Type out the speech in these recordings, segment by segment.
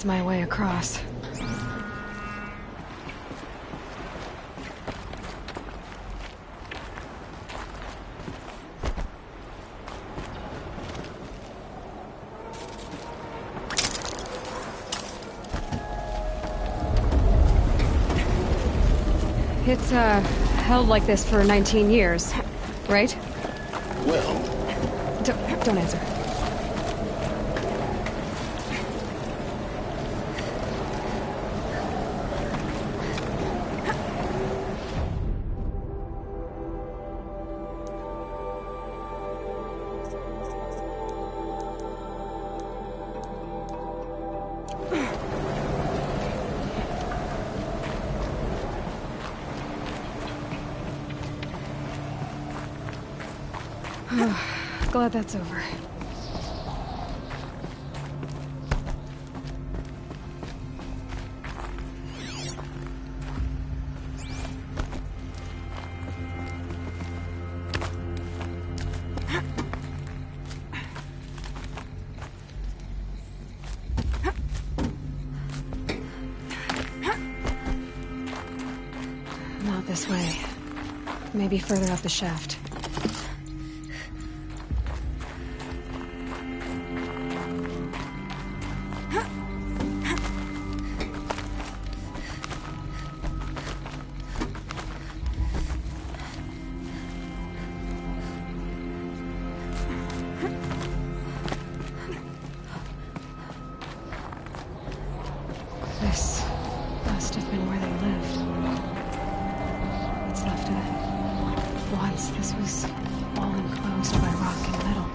That's my way across. It's, held like this for 19 years, right? Well... Don't answer. Glad that's over. Not this way. Maybe further up the shaft. This must have been where they lived. What's left of it. Once this was all enclosed by rock and metal.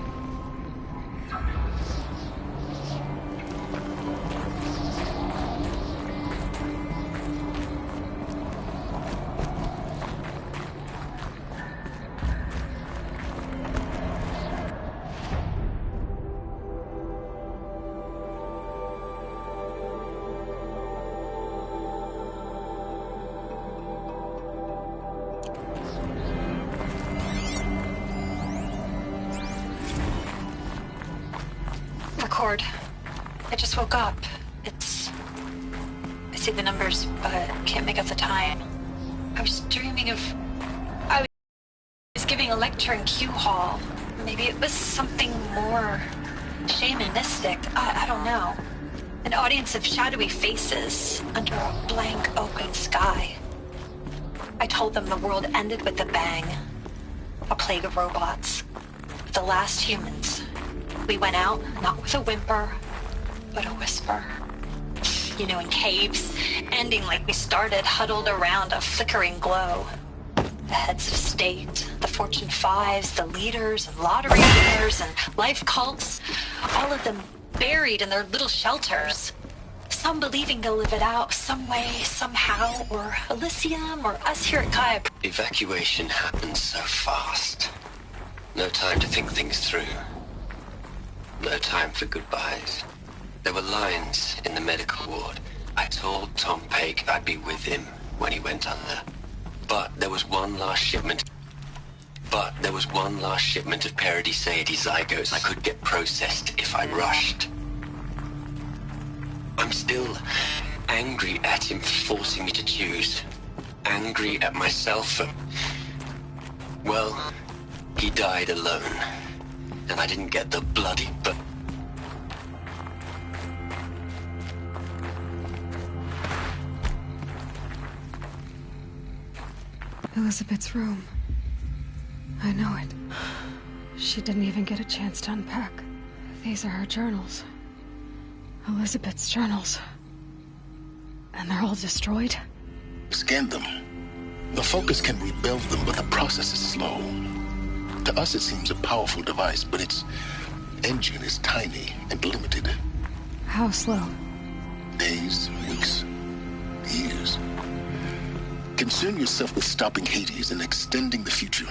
Record. I just woke up. I see the numbers, but can't make out the time. I was dreaming of... I was giving a lecture in Q Hall. Maybe it was something more shamanistic. I don't know. An audience of shadowy faces under a blank open sky. I told them the world ended with a bang. A plague of robots. The last humans. We went out, not with a whimper, but a whisper. You know, in caves, ending like we started, huddled around a flickering glow. The heads of state, the Fortune 5s, the leaders and lottery winners and life cults, all of them buried in their little shelters. Some believing they'll live it out some way, somehow, or Elysium, or us here at Kaya. Evacuation happened so fast. No time to think things through. No time for goodbyes. There were lines in the medical ward. I told Tom Paik I'd be with him when he went under. But there was one last shipment. Of Paradis-Sade zygotes I could get processed if I rushed. I'm still angry at him for forcing me to choose. Angry at myself for... Well, he died alone. And I didn't get the bloody but... Elizabeth's room. I know it. She didn't even get a chance to unpack. These are her journals. Elizabeth's journals. And they're all destroyed? Scan them. The Focus can rebuild them, but the process is slow. To us, it seems a powerful device, but its engine is tiny and limited. How slow? Days, weeks, years. Concern yourself with stopping Hades and extending the future,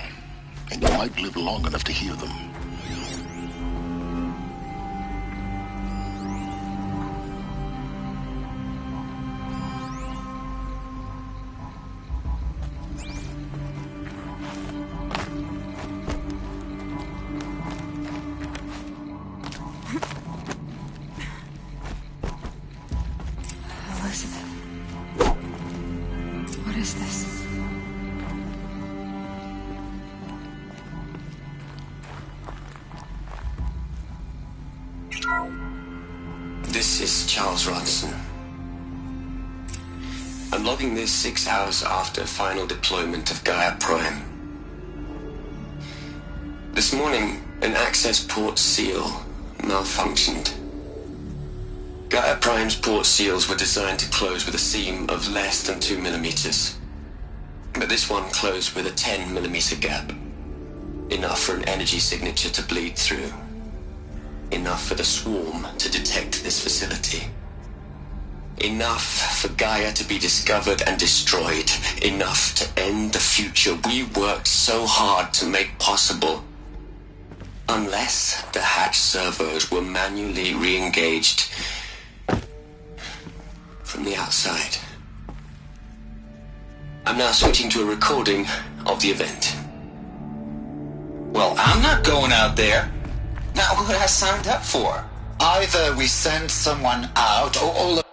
and you might live long enough to hear them. Elizabeth. What is this? This is Charles Ronson. I'm logging this 6 hours after final deployment of Gaia Prime. This morning, an access port seal malfunctioned. Gaia Prime's port seals were designed to close with a seam of less than 2 millimeters. But this one closed with a 10 millimeter gap. Enough for an energy signature to bleed through. Enough for the swarm to detect this facility. Enough for Gaia to be discovered and destroyed. Enough to end the future we worked so hard to make possible. Unless the hatch servos were manually re-engaged from the outside. I'm now switching to a recording of the event. Well, I'm not going out there. Not what I signed up for. Either we send someone out, or all of...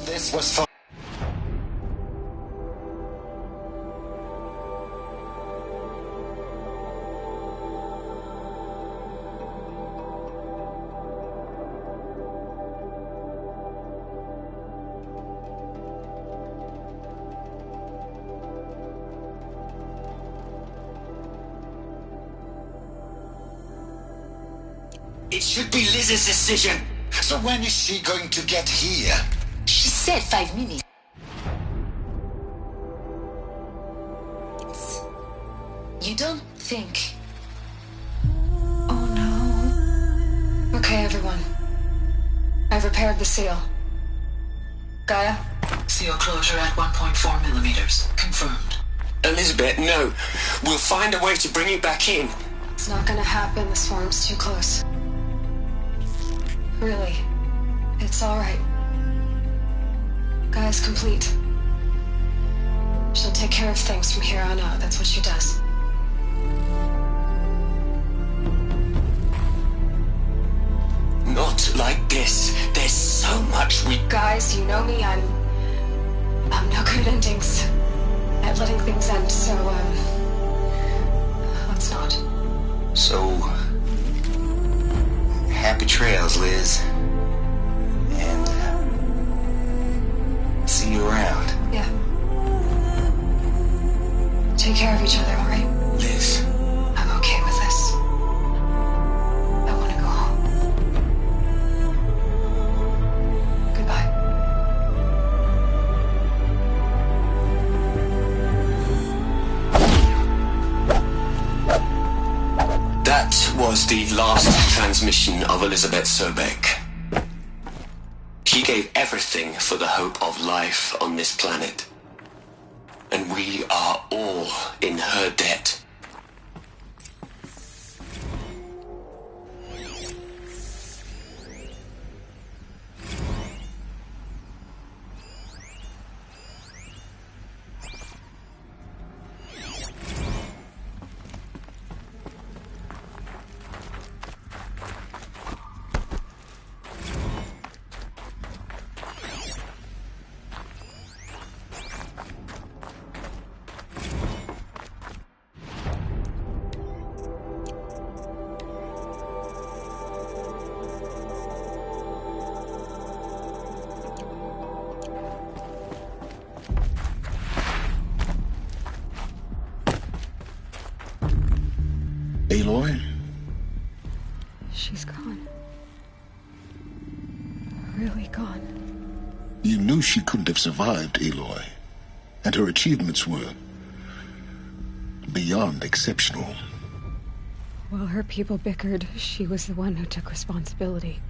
This was for... It should be Liz's decision. So when is she going to get here? She said 5 minutes. You don't think... Oh no. Okay, everyone. I've repaired the seal. Gaia? Seal closure at 1.4 millimeters. Confirmed. Elizabeth, no. We'll find a way to bring you back in. It's not gonna happen. The swarm's too close. Really. It's alright. Gaia's complete. She'll take care of things from here on out. That's what she does. Not like this. There's so much we... Guys, you know me. I'm no good at endings. At letting things end, so, let's not. So... happy trails, Liz. And... see you around. Yeah. Take care of each other, alright? Liz. I'm okay with this. I want to go home. Goodbye. That was the last transmission of Elizabeth Sobek. She gave everything for the hope of life on this planet. And we are all in her debt. Aloy? She's gone. Really gone. You knew she couldn't have survived, Aloy. And her achievements were beyond exceptional. While her people bickered, she was the one who took responsibility.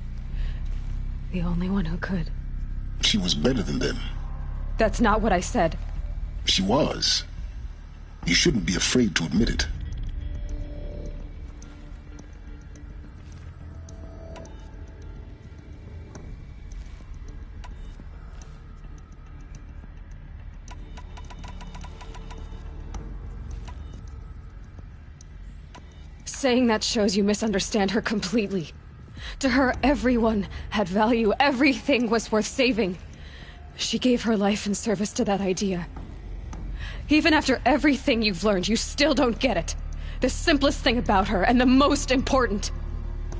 The only one who could. She was better than them. That's not what I said. She was. You shouldn't be afraid to admit it. Saying that shows you misunderstand her completely. To her, everyone had value. Everything was worth saving. She gave her life in service to that idea. Even after everything you've learned, you still don't get it. The simplest thing about her, and the most important.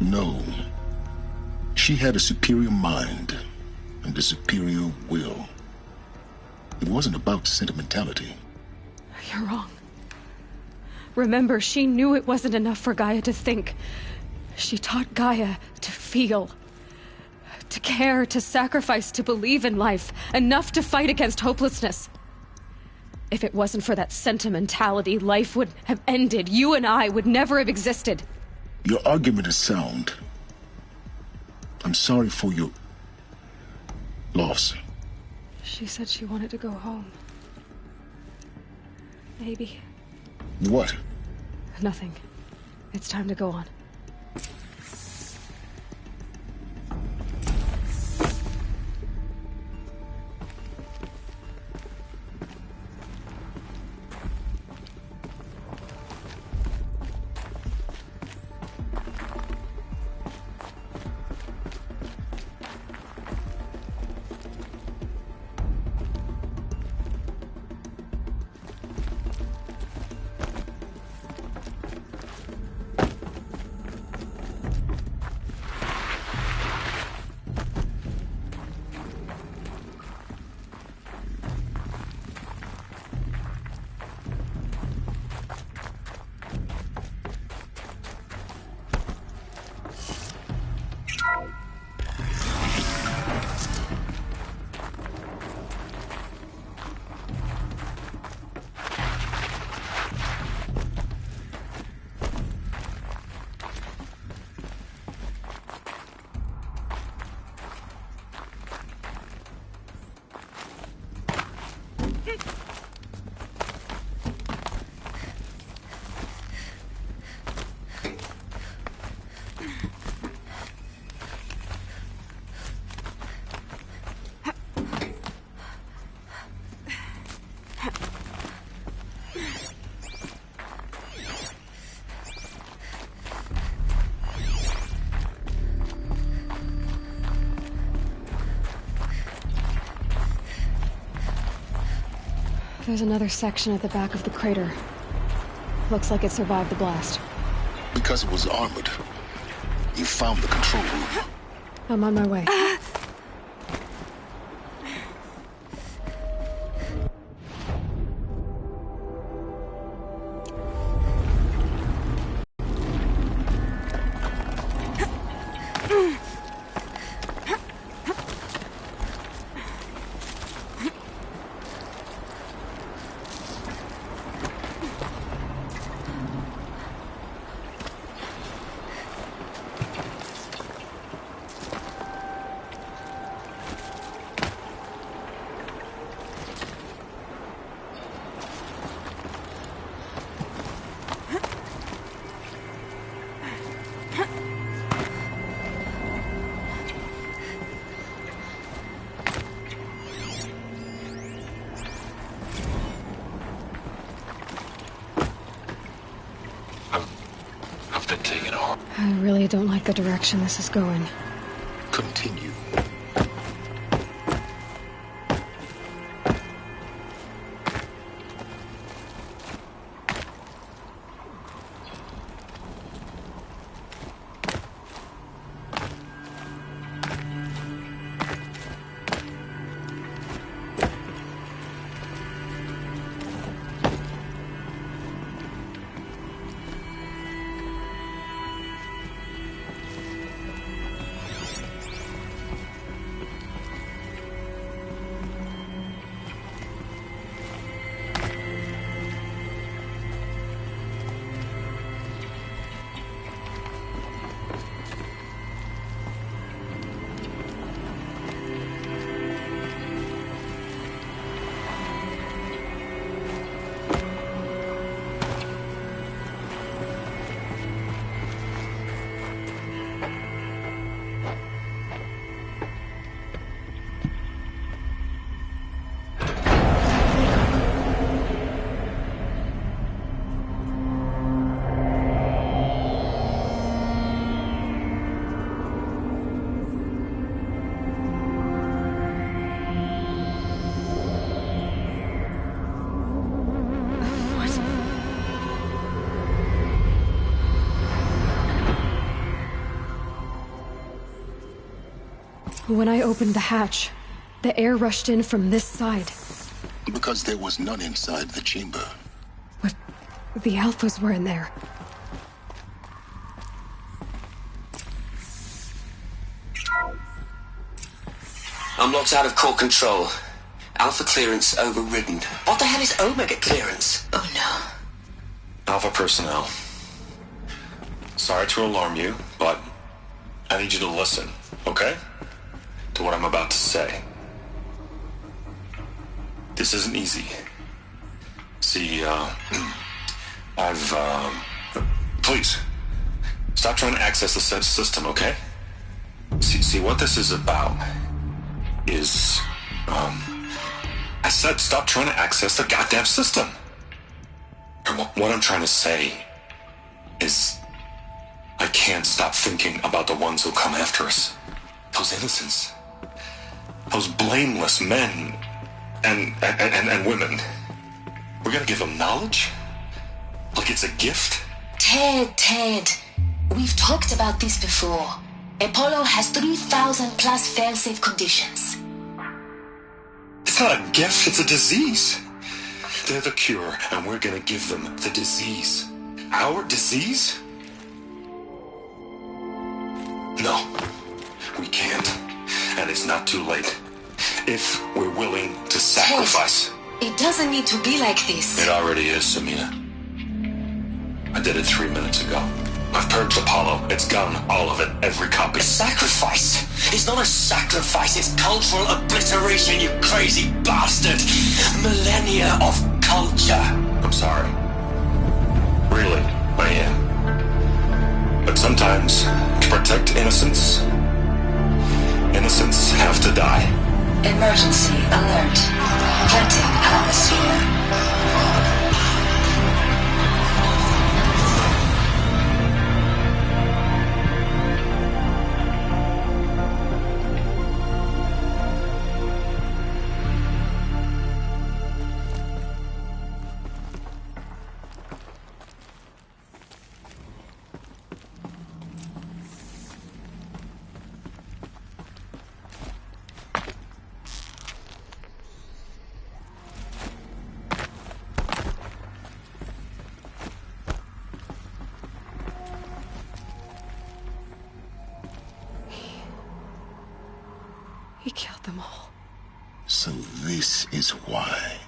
No. She had a superior mind and a superior will. It wasn't about sentimentality. You're wrong. Remember, she knew it wasn't enough for Gaia to think. She taught Gaia to feel. To care, to sacrifice, to believe in life. Enough to fight against hopelessness. If it wasn't for that sentimentality, life would have ended. You and I would never have existed. Your argument is sound. I'm sorry for your loss. She said she wanted to go home. Maybe. What? Nothing. It's time to go on. There's another section at the back of the crater. Looks like it survived the blast. Because it was armored. You found the control room. I'm on my way. I've been taken home. I really don't like the direction this is going. Continue. When I opened the hatch, the air rushed in from this side. Because there was none inside the chamber. But the Alphas were in there. I'm locked out of core control. Alpha clearance overridden. What the hell is Omega clearance? Oh no. Alpha personnel. Sorry to alarm you, but I need you to listen, okay? To what I'm about to say. This isn't easy. See, please, stop trying to access the system, okay? See, what this is about is, I said stop trying to access the goddamn system. And what I'm trying to say is, I can't stop thinking about the ones who come after us. Those innocents. Those blameless men and women. We're gonna give them knowledge? Like it's a gift? Ted. We've talked about this before. Apollo has 3,000 plus fail-safe conditions. It's not a gift, it's a disease. They're the cure, and we're gonna give them the disease. Our disease? No, we can't. And it's not too late. If we're willing to sacrifice. Ted, it doesn't need to be like this. It already is, Samina. I did it 3 minutes ago. I've purged Apollo. It's gone. All of it. Every copy. A sacrifice? It's not a sacrifice. It's cultural obliteration, you crazy bastard. Millennia of culture. I'm sorry. Really, I am. But sometimes, to protect innocence have to die. Emergency alert. Venting atmosphere. He killed them all. So this is why.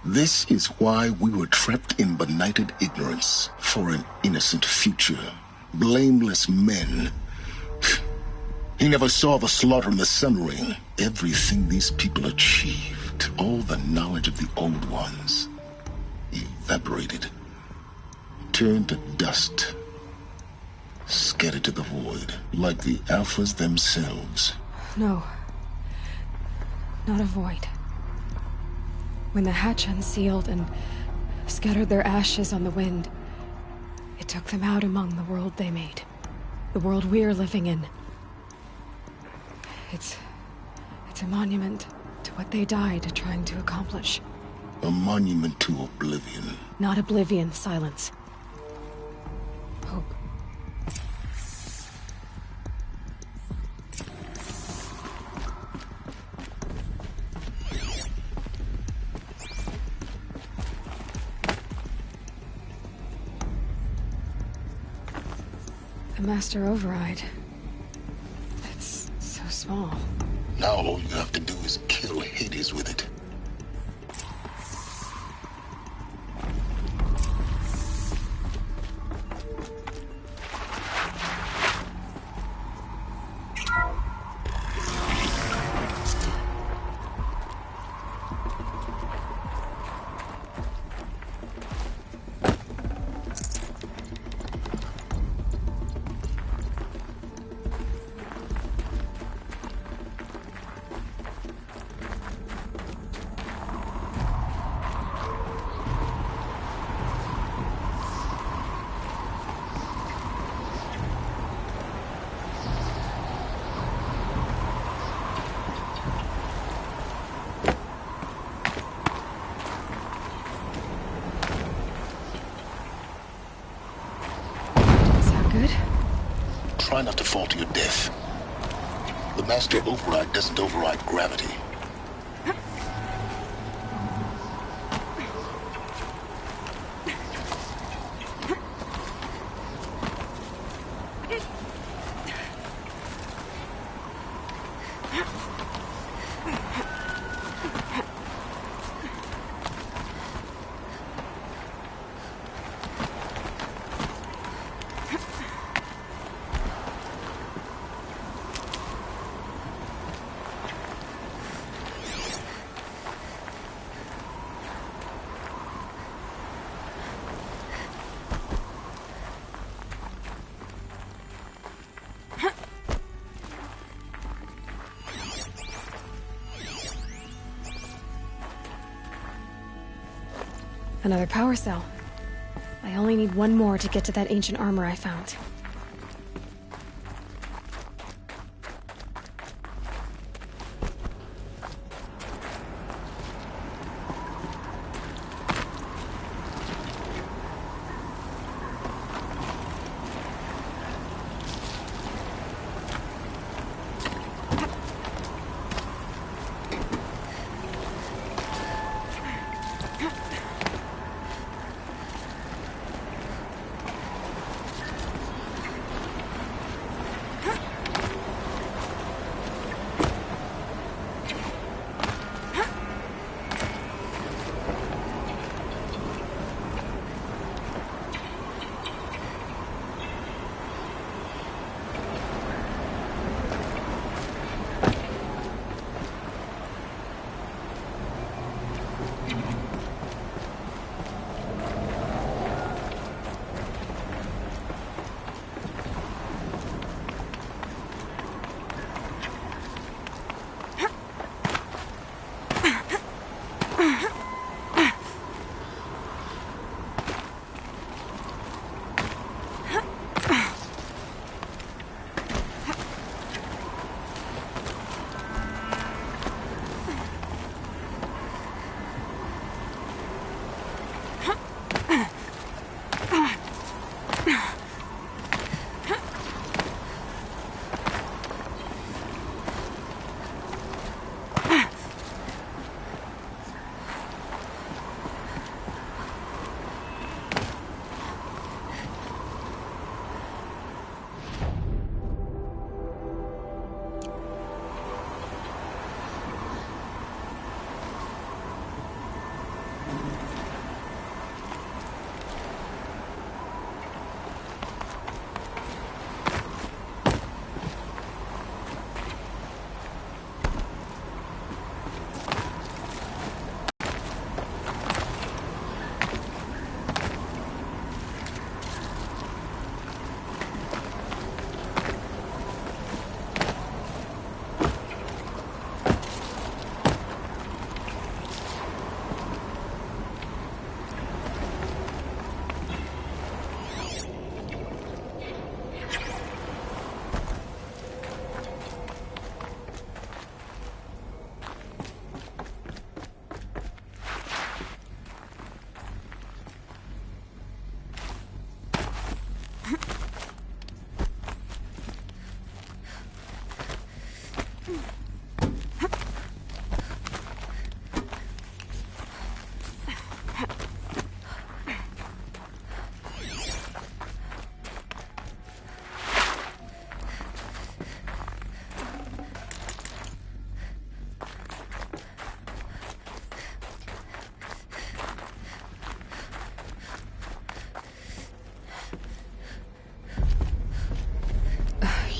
This is why we were trapped in benighted ignorance for an innocent future. Blameless men. He never saw the slaughter in the Sun Ring. Everything these people achieved, all the knowledge of the old ones, evaporated, turned to dust. scattered to the void, like the Alphas themselves. No. Not a void. When the hatch unsealed and scattered their ashes on the wind, it took them out among the world they made. The world we're living in. It's a monument to what they died trying to accomplish. A monument to oblivion. Not oblivion, Silence. Hope. The Master Override. It's so small. Now all you have to do is kill Hades with it. Try not to fall to your death. The Master Override doesn't override gravity. Another power cell. I only need one more to get to that ancient armor I found.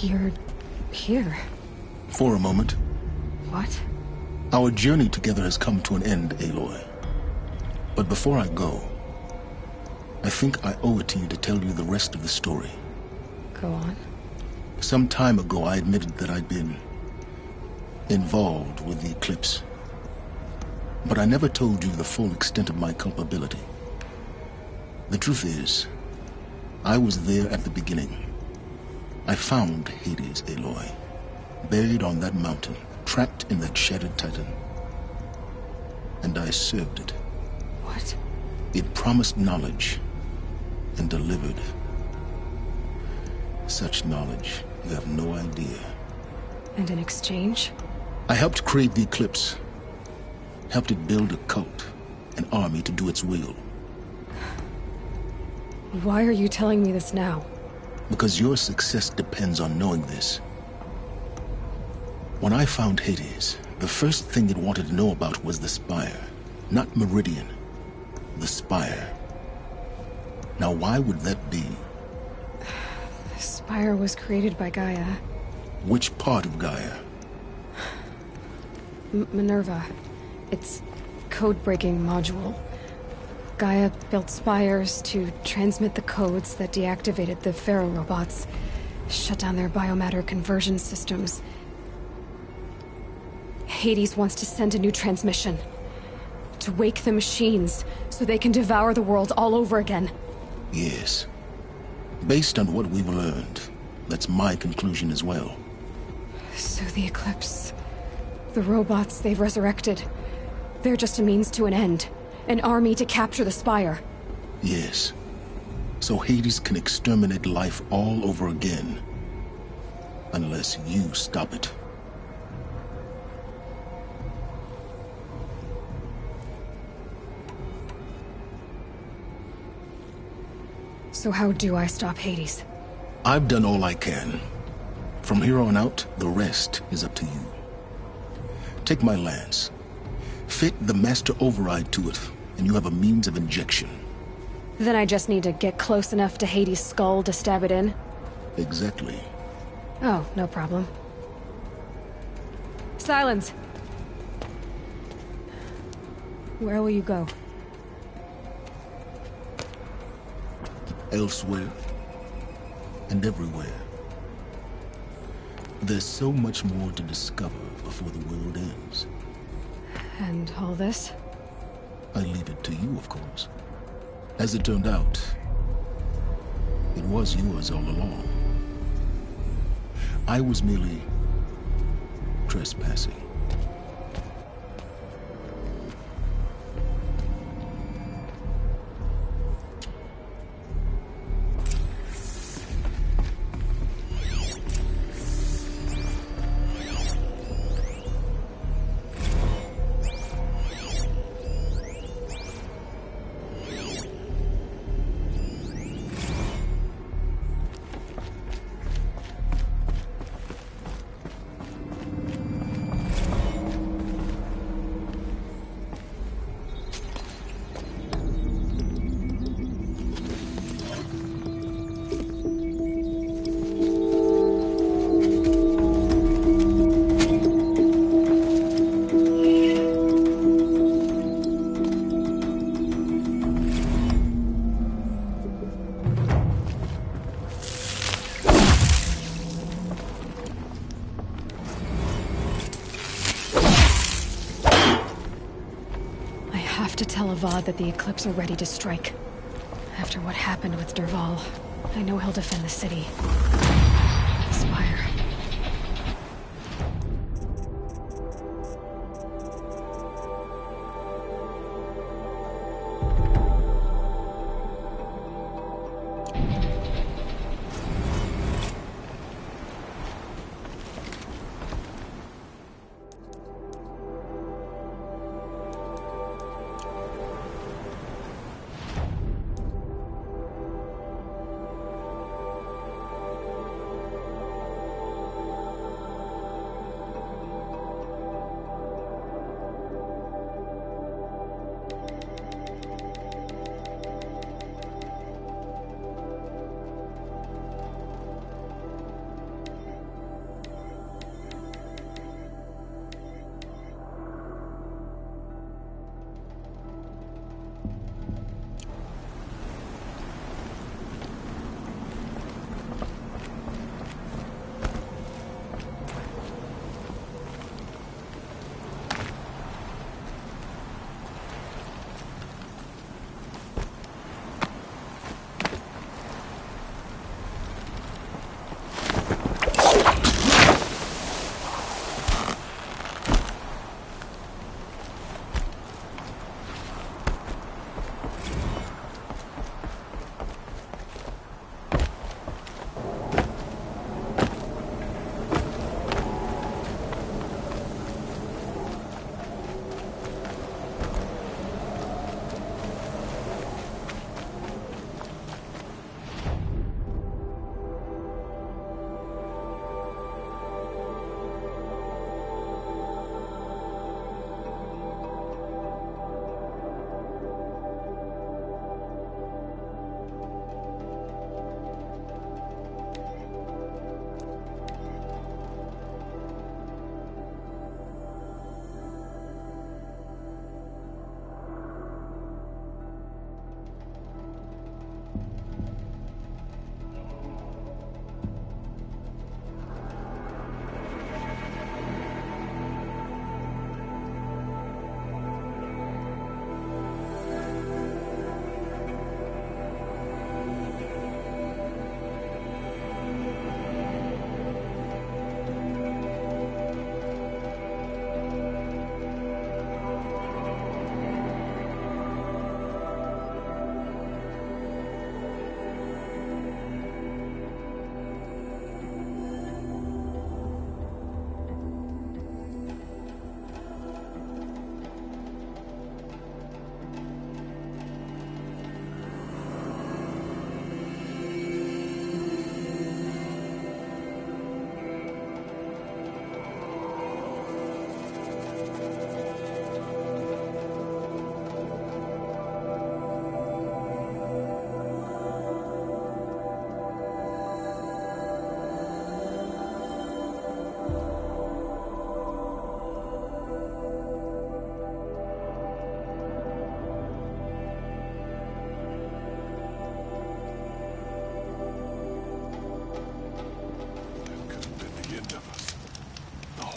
You're here. For a moment. What? Our journey together has come to an end, Aloy. But before I go, I think I owe it to you to tell you the rest of the story. Go on. Some time ago, I admitted that I'd been involved with the Eclipse. But I never told you the full extent of my culpability. The truth is, I was there at the beginning. I found Hades, Aloy, buried on that mountain, trapped in that shattered titan. And I served it. What? It promised knowledge and delivered. Such knowledge, you have no idea. And in exchange? I helped create the Eclipse. Helped it build a cult, an army to do its will. Why are you telling me this now? Because your success depends on knowing this. When I found Hades, the first thing it wanted to know about was the Spire. Not Meridian. The Spire. Now why would that be? The Spire was created by Gaia. Which part of Gaia? Minerva. Its code-breaking module. Gaia built spires to transmit the codes that deactivated the Pharaoh robots, shut down their biomatter conversion systems. Hades wants to send a new transmission. To wake the machines, so they can devour the world all over again. Yes. Based on what we've learned, that's my conclusion as well. So the Eclipse... the robots they've resurrected... they're just a means to an end. An army to capture the Spire. Yes. So Hades can exterminate life all over again. Unless you stop it. So how do I stop Hades? I've done all I can. From here on out, the rest is up to you. Take my lance. Fit the Master Override to it, and you have a means of injection. Then I just need to get close enough to Hades' skull to stab it in? Exactly. Oh, no problem. Silence! Where will you go? Elsewhere. And everywhere. There's so much more to discover before the world ends. And all this? I leave it to you, of course. As it turned out, it was yours all along. I was merely trespassing. Tell Avad that the Eclipse are ready to strike. After what happened with Dervahl, I know he'll defend the city. The Spire.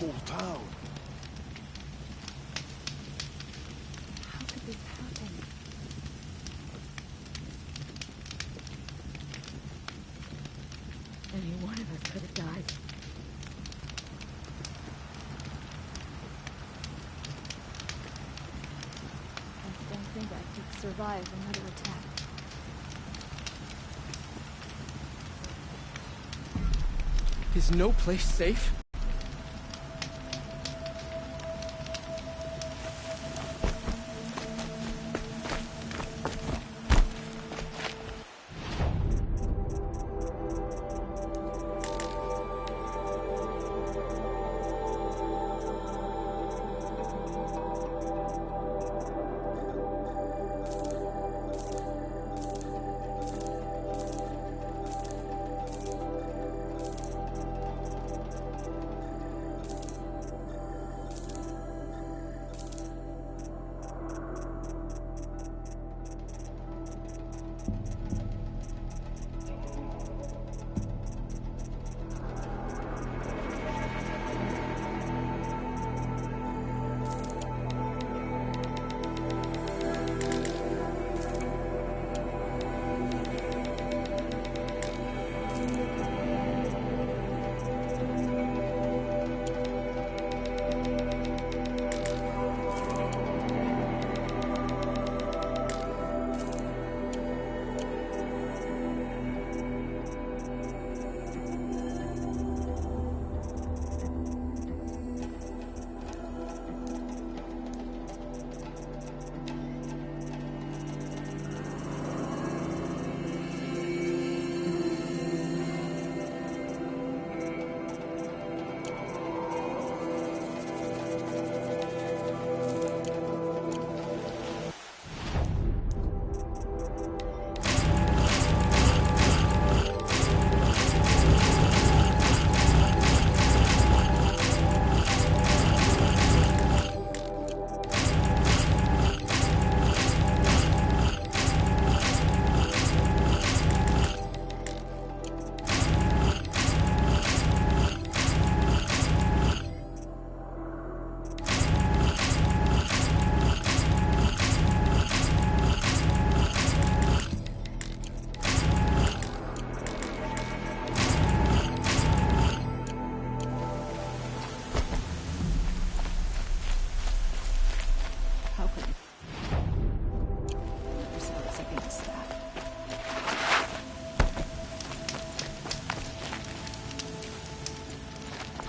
whole town. How could this happen? Any one of us could have died. I don't think I could survive another attack. Is no place safe?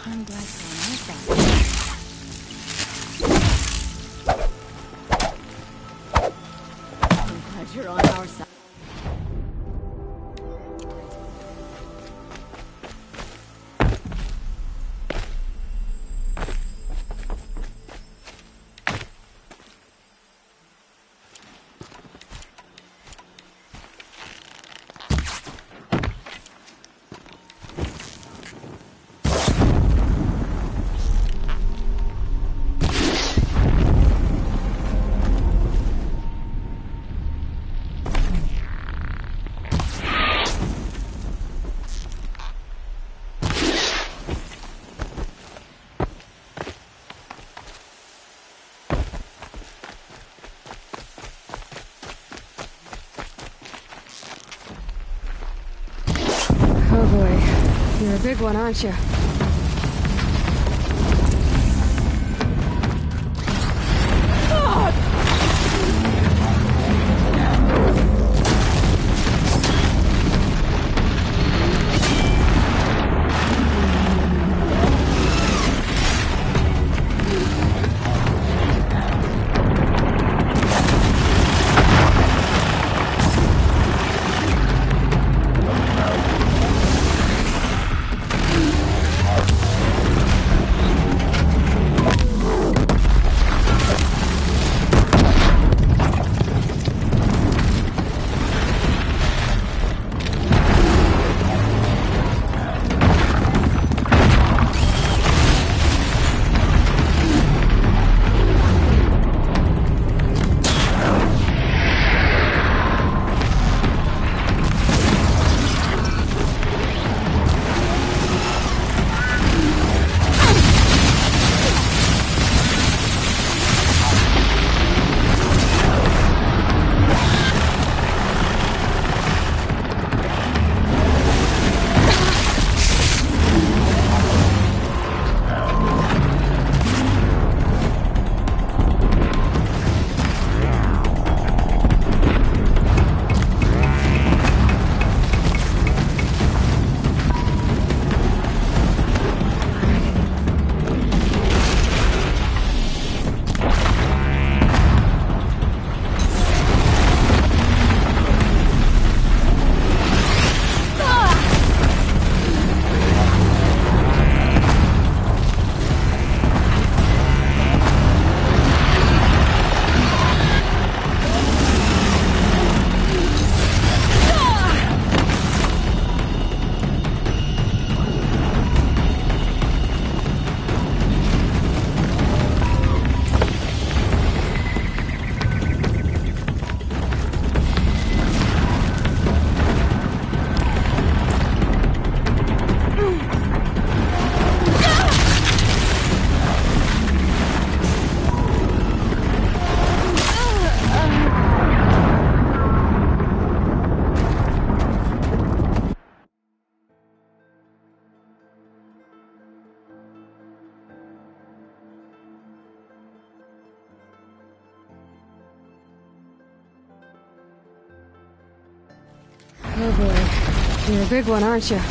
I'm glad you're on my side. I'm glad you're on our side. Oh boy, you're a big one, aren't you? Oh boy. You're a big one, aren't you?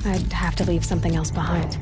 I'd have to leave something else behind.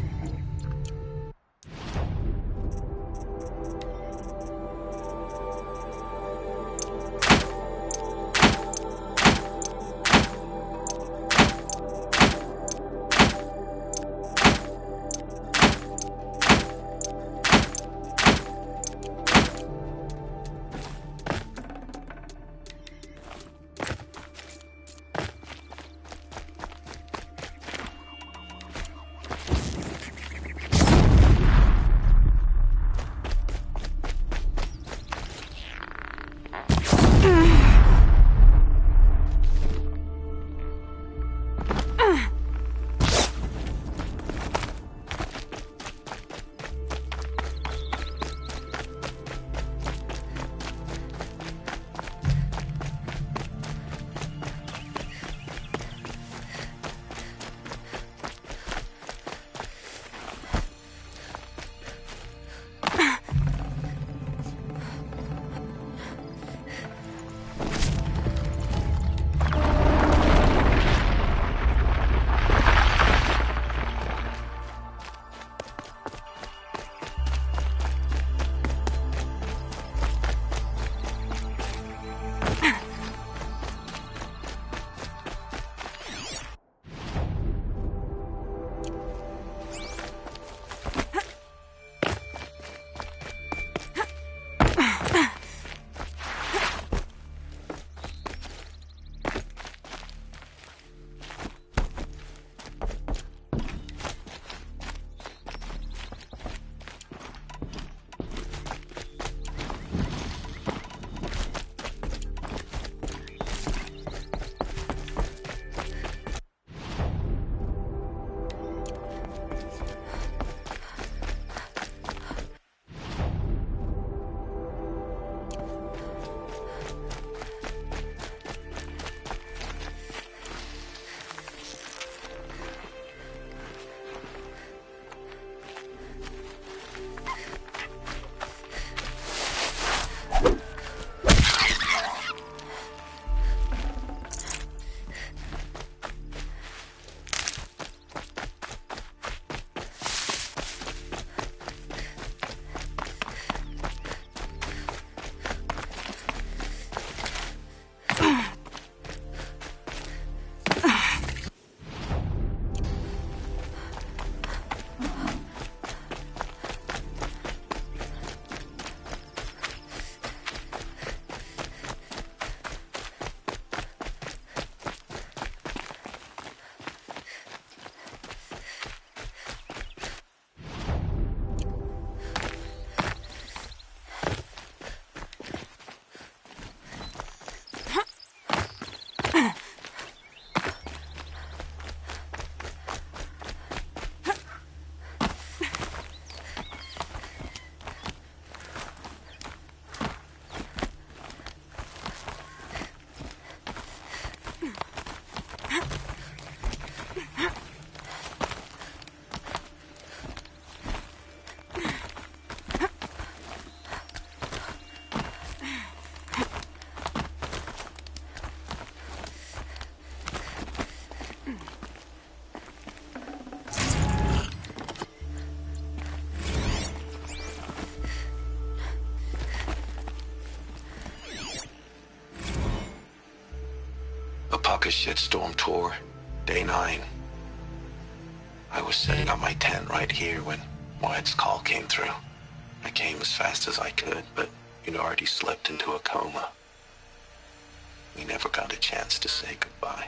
Raucous Shitstorm Tour, Day 9. I was setting up my tent right here when Wyatt's call came through. I came as fast as I could, but you'd already slipped into a coma. We never got a chance to say goodbye.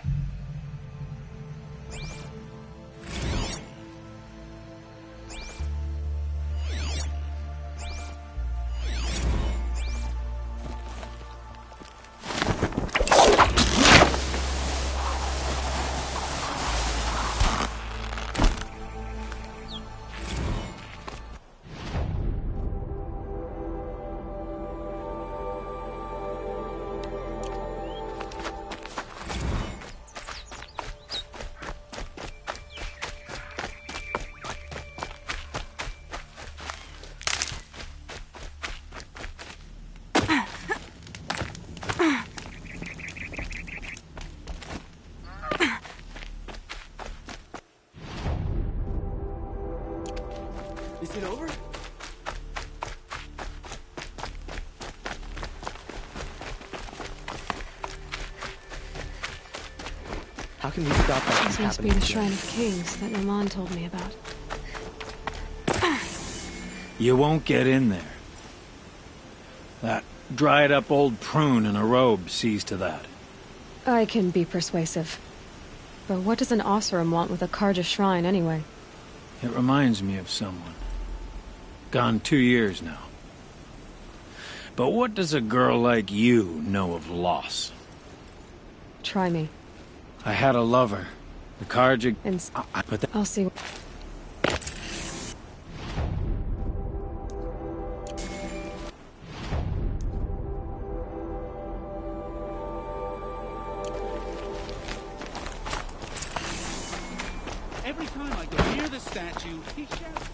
Is it over? How can we stop that from This must be happening the again? Shrine of Kings that Naman told me about. You won't get in there. That dried-up old prune in a robe sees to that. I can be persuasive. But what does an Oseram want with a Carja shrine, anyway? It reminds me of someone. Gone 2 years now. But what does a girl like you know of loss? Try me. I had a lover. The Carja... But I'll see. Every time I go near the statue, he shouts.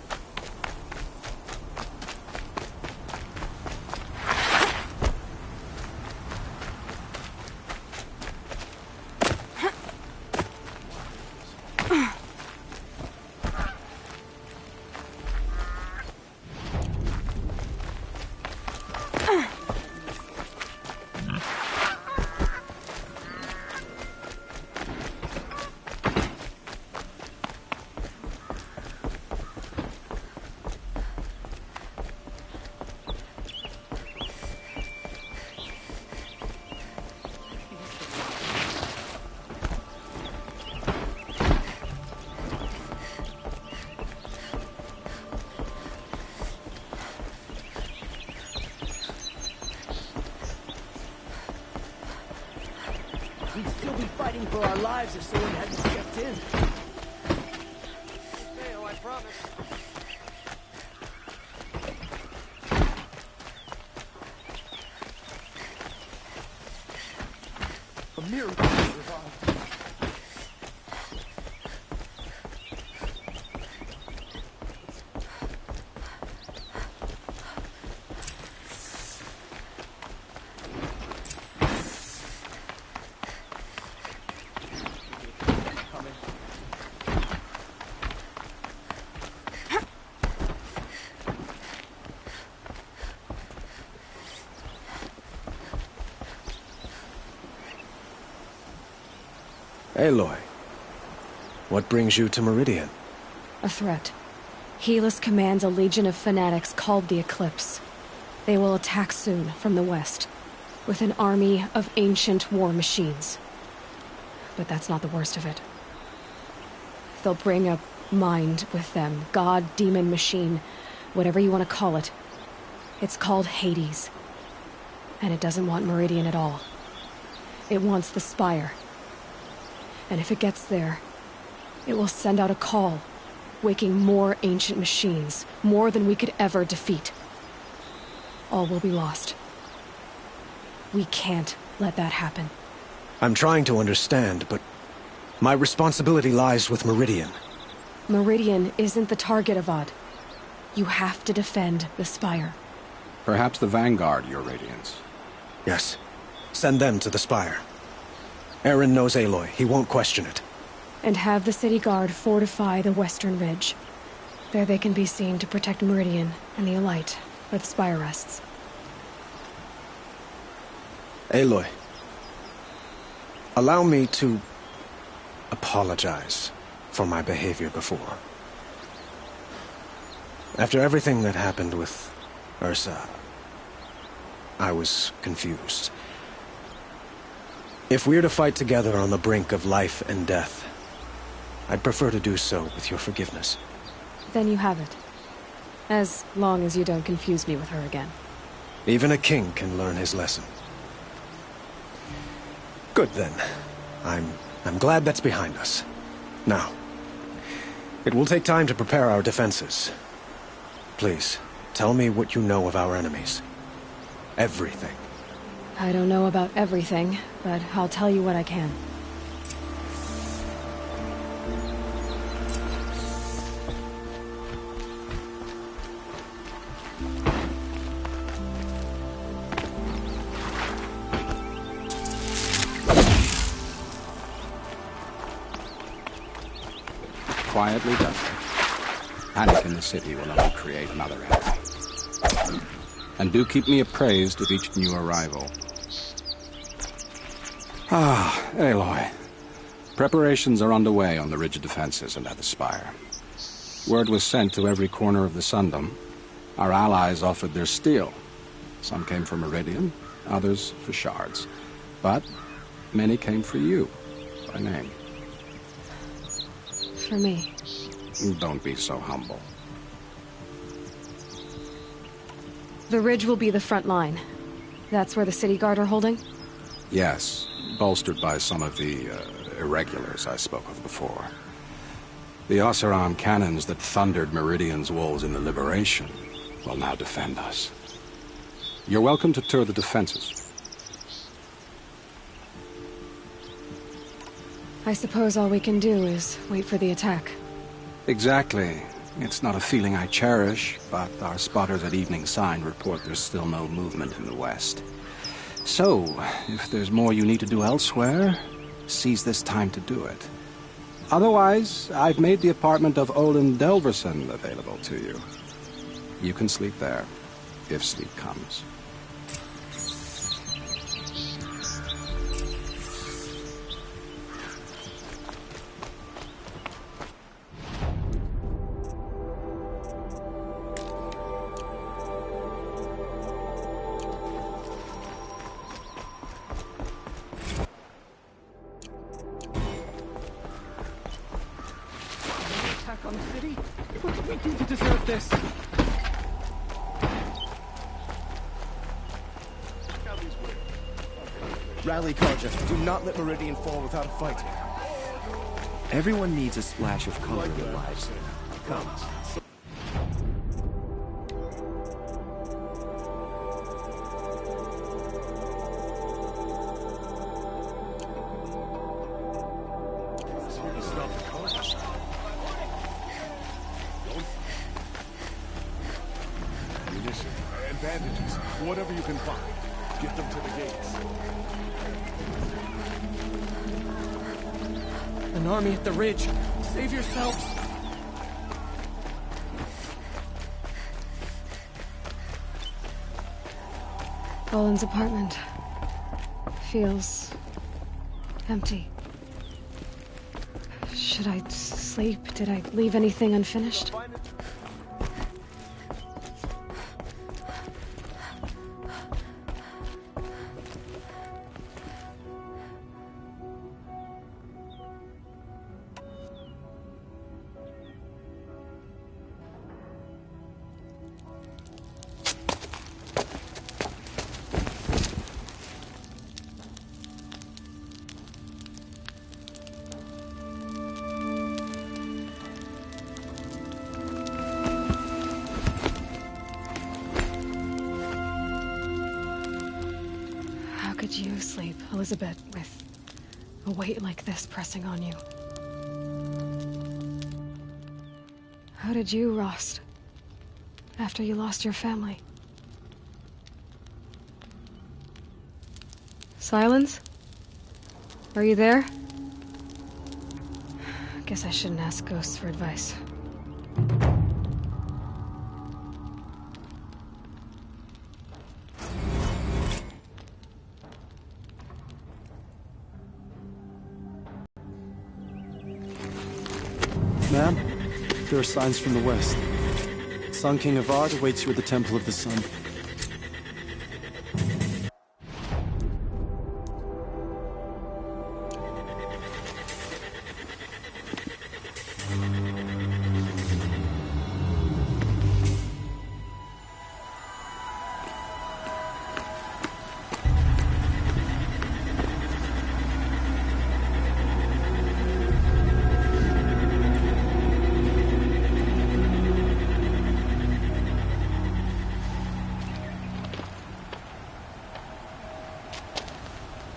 We'd still be fighting for our lives if someone hadn't stepped in. Fail, I promise. A miracle to survive. Aloy, what brings you to Meridian? A threat. Helis commands a legion of fanatics called the Eclipse. They will attack soon from the west, with an army of ancient war machines. But that's not the worst of it. They'll bring a mind with them, god, demon, machine, whatever you want to call it. It's called Hades. And it doesn't want Meridian at all. It wants the Spire. And if it gets there, it will send out a call, waking more ancient machines, more than we could ever defeat. All will be lost. We can't let that happen. I'm trying to understand, but my responsibility lies with Meridian. Meridian isn't the target, Avad. You have to defend the Spire. Perhaps the Vanguard, Your Radiance. Yes. Send them to the Spire. Eren knows Aloy. He won't question it. And have the city guard fortify the western ridge. There they can be seen to protect Meridian and the Elite, where the Spire rests. Aloy. Allow me to apologize for my behavior before. After everything that happened with Ursa, I was confused. If we're to fight together on the brink of life and death, I'd prefer to do so with your forgiveness. Then you have it. As long as you don't confuse me with her again. Even a king can learn his lesson. Good then. I'm glad that's behind us. Now, it will take time to prepare our defenses. Please, tell me what you know of our enemies. Everything. I don't know about everything, but I'll tell you what I can. Quietly done. Panic in the city will only create another enemy. And do keep me appraised of each new arrival. Ah, Aloy. Preparations are underway on the ridge defenses and at the spire. Word was sent to every corner of the Sundom. Our allies offered their steel. Some came for Meridian, others for shards. But many came for you, by name. For me. Don't be so humble. The ridge will be the front line. That's where the city guard are holding? Yes, bolstered by some of the irregulars I spoke of before. The Oseram cannons that thundered Meridian's walls in the Liberation will now defend us. You're welcome to tour the defenses. I suppose all we can do is wait for the attack. Exactly. It's not a feeling I cherish, but our spotters at Evening Sign report there's still no movement in the west. So, if there's more you need to do elsewhere, seize this time to do it. Otherwise, I've made the apartment of Olin Delverson available to you. You can sleep there, if sleep comes. On the city? What did we do to deserve this? Rally, Carja. Do not let Meridian fall without a fight. Everyone needs a splash of color in their lives. Come. And bandages. Whatever you can find. Get them to the gates. An army at the ridge. Save yourselves. Olin's apartment feels empty. Should I sleep? Did I leave anything unfinished? Could you sleep, Elizabeth, with a weight like this pressing on you? How did you, Rost, after you lost your family? Silence? Are you there? Guess I shouldn't ask ghosts for advice. Sam? There are signs from the west. Sun King of Art awaits you at the Temple of the Sun.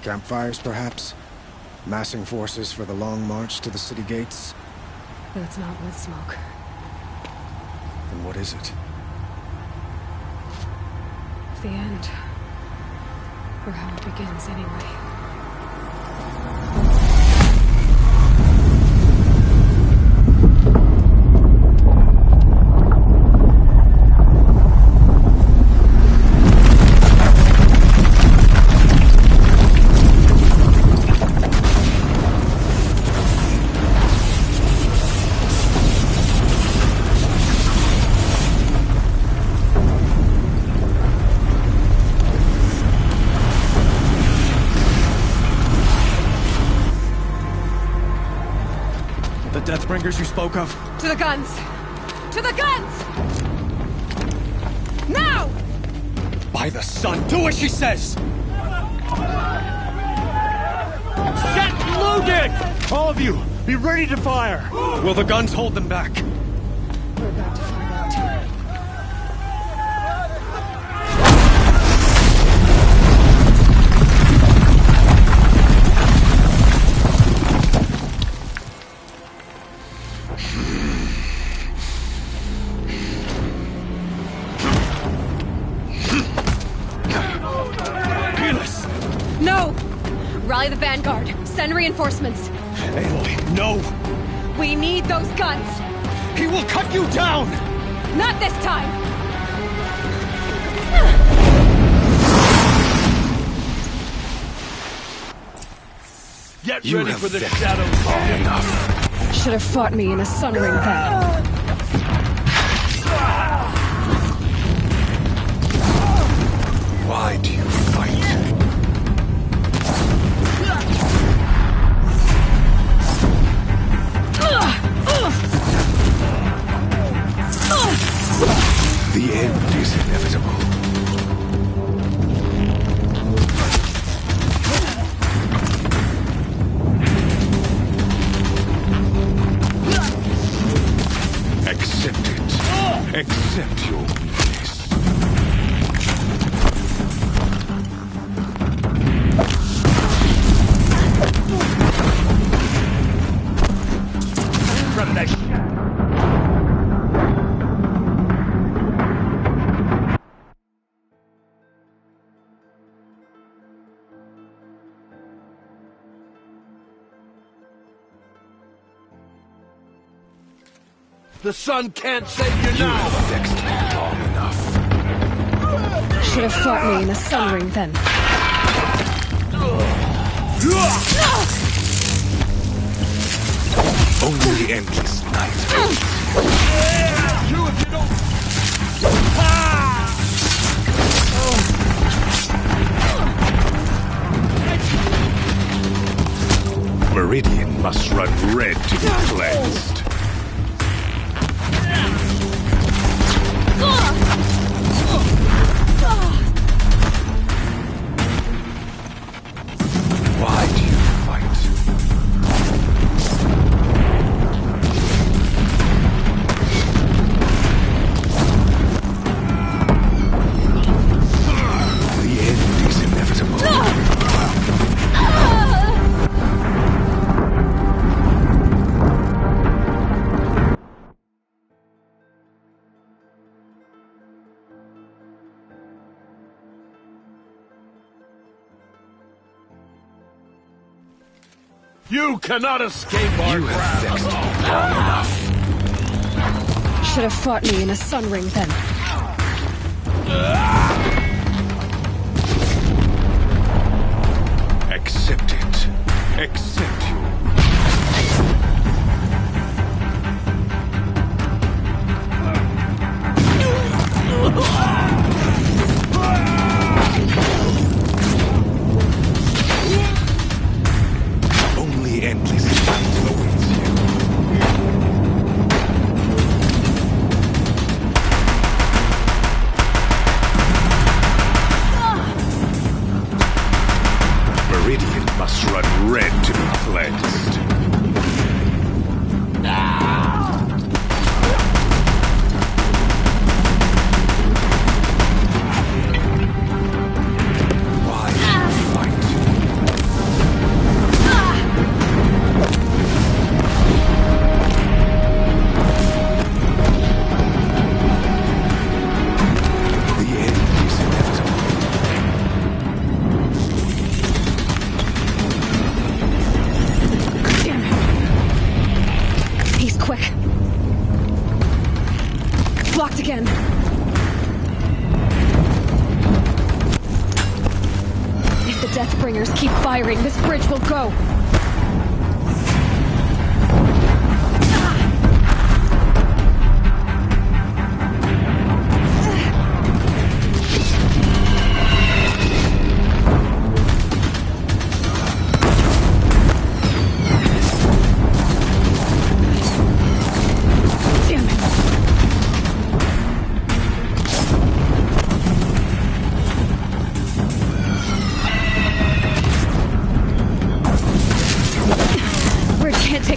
Campfires, perhaps? Massing forces for the long march to the city gates? That's not with smoke. Then what is it? The end. Or how it begins, anyway. Deathbringers you spoke of? To the guns! To the guns! Now! By the sun, do as she says! Set loaded! All of you, be ready to fire! Will the guns hold them back? We're about to find out. No! Rally the vanguard. Send reinforcements. Aloy, no! We need those guns! He will cut you down! Not this time! Get ready for the shadows. Long enough. Should have fought me in a sunring then. Why do you fight? The end is inevitable. Accept it. Accept your weakness. The sun can't save you now! You have vexed me long enough. Should have fought me in a sunring then. Only endless night. You if you don't... Meridian must run red to be cleansed. Why do you fight? The end is inevitable. You cannot escape our You have vexed me long enough. Should have fought me in a sunring then. Accept it. Accept your must run red to be cleansed. Again. If the Deathbringers keep firing, this bridge will go.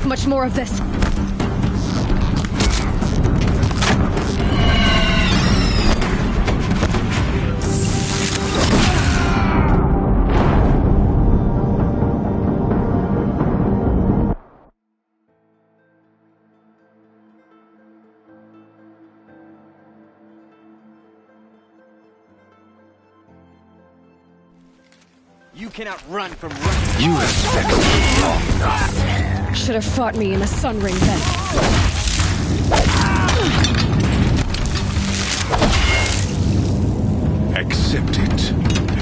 Much more of this. You cannot run from running. You have spent long enough. Should have fought me in the Sun Ring then. Accept it.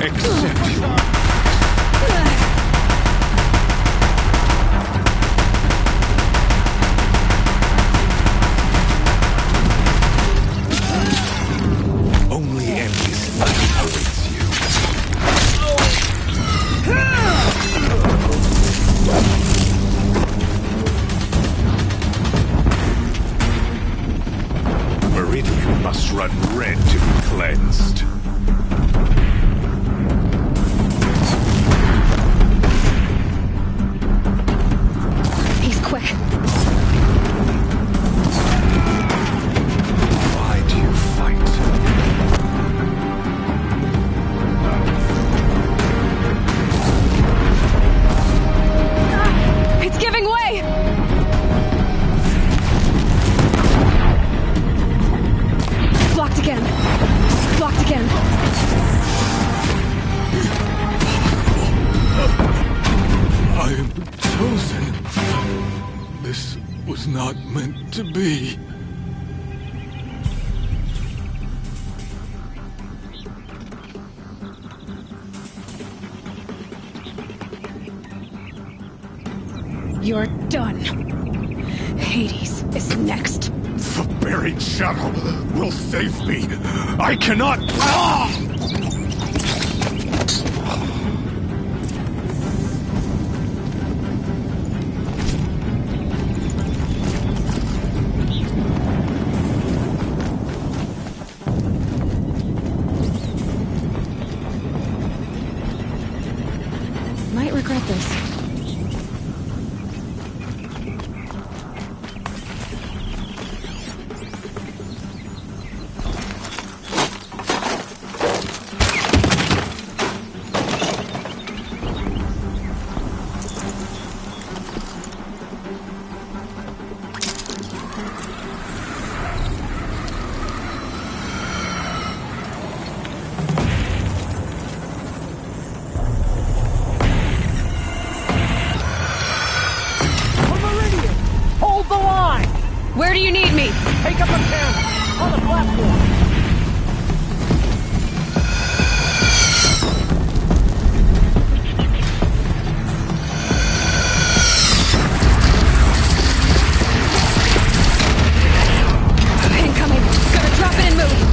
Accept your... Only endless life awaits you. Meridian must run red to be cleansed. He's quick. Why do you fight? It's giving way! Blocked again. Blocked again. I am chosen. This was not meant to be. You're done. Hades is next. The buried shuttle will save me. I cannot... Might regret this. Where do you need me? Take up a camp on the platform. Incoming. Gotta drop it and move.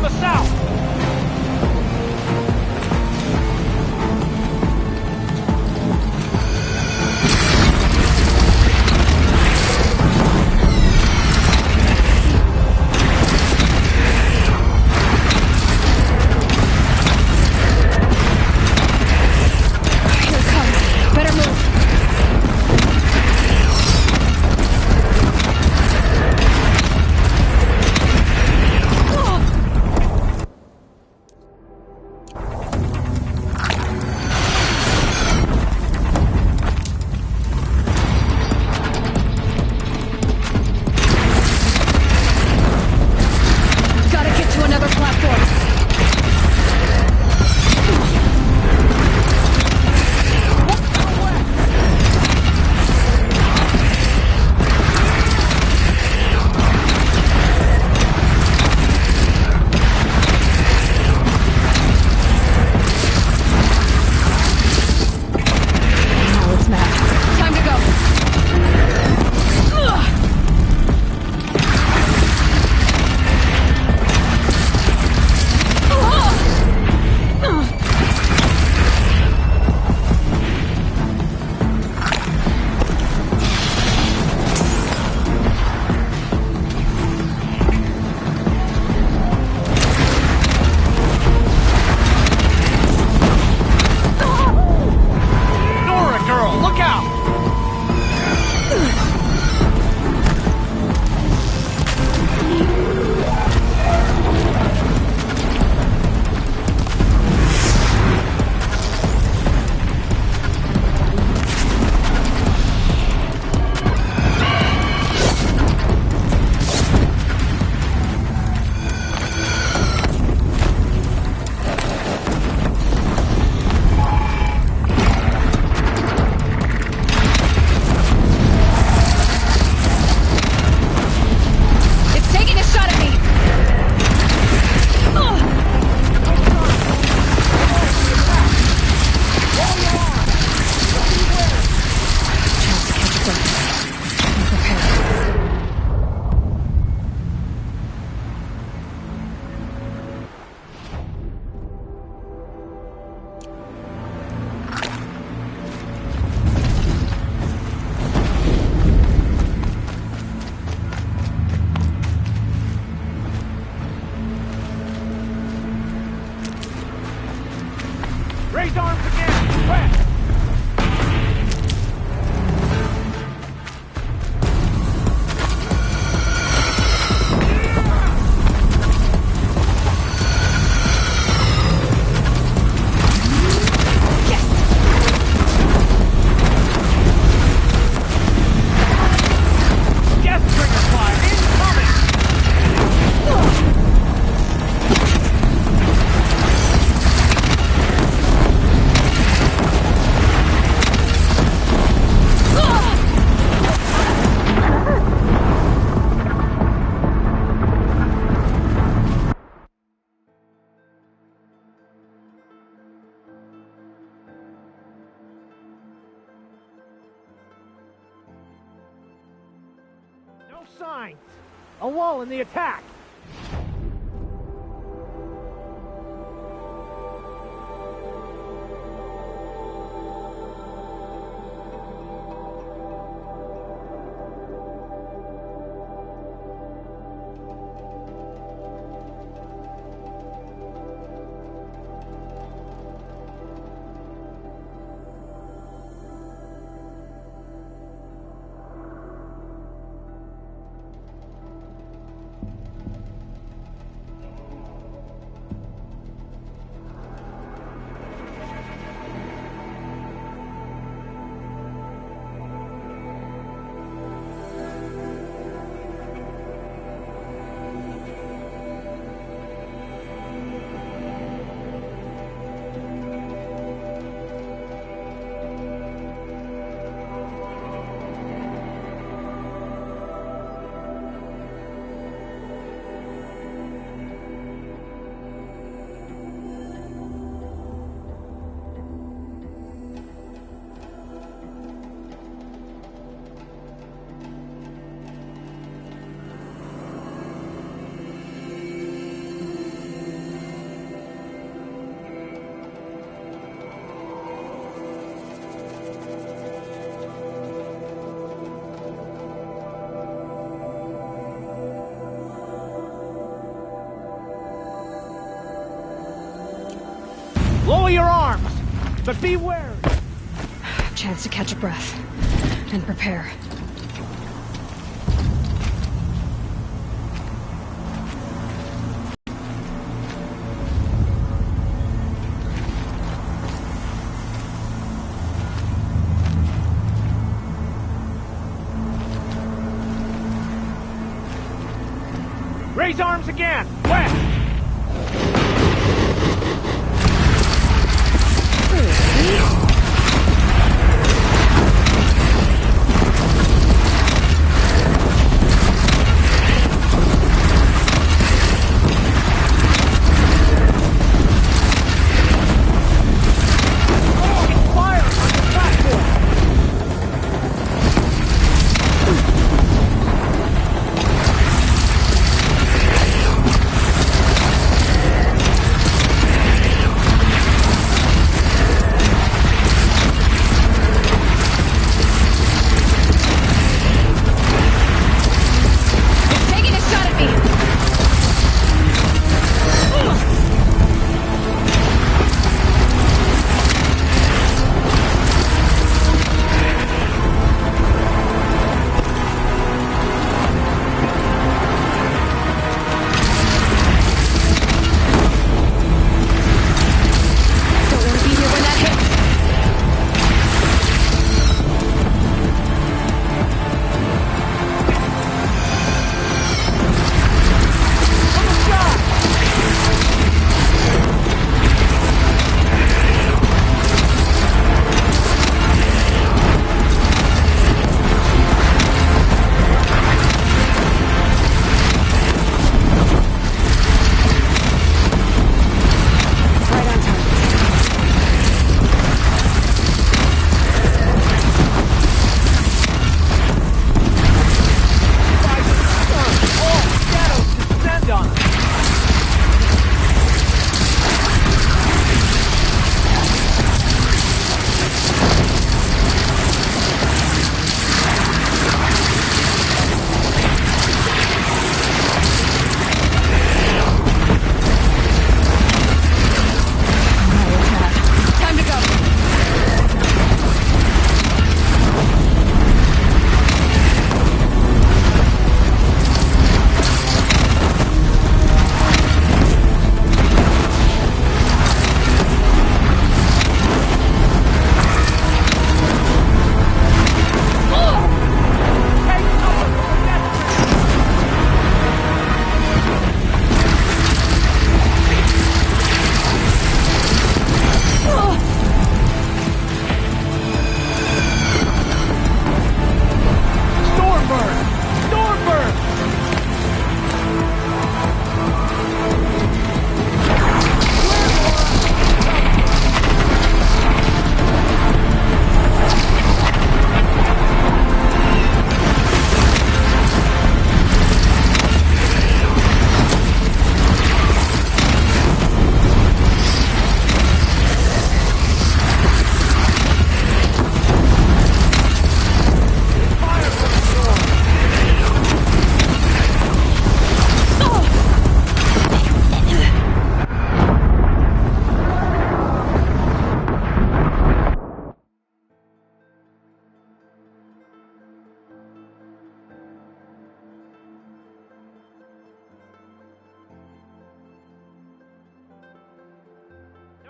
from the south! Here it comes. Better move. Gotta get to another platform. Now it's Matt. Time to go. Nora, girl, look out! It's taking a shot at me. Chance to catch its up. I'm prepared. Raise arms again! West! Yes, trigger fire! Incoming! No signs! A lull in the attack! Lower your arms, but be wary. Chance to catch a breath and prepare. Raise arms again! West!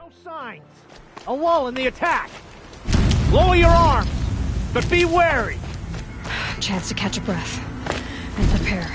No signs. A lull in the attack. Lower your arms, but be wary. Chance to catch a breath and prepare.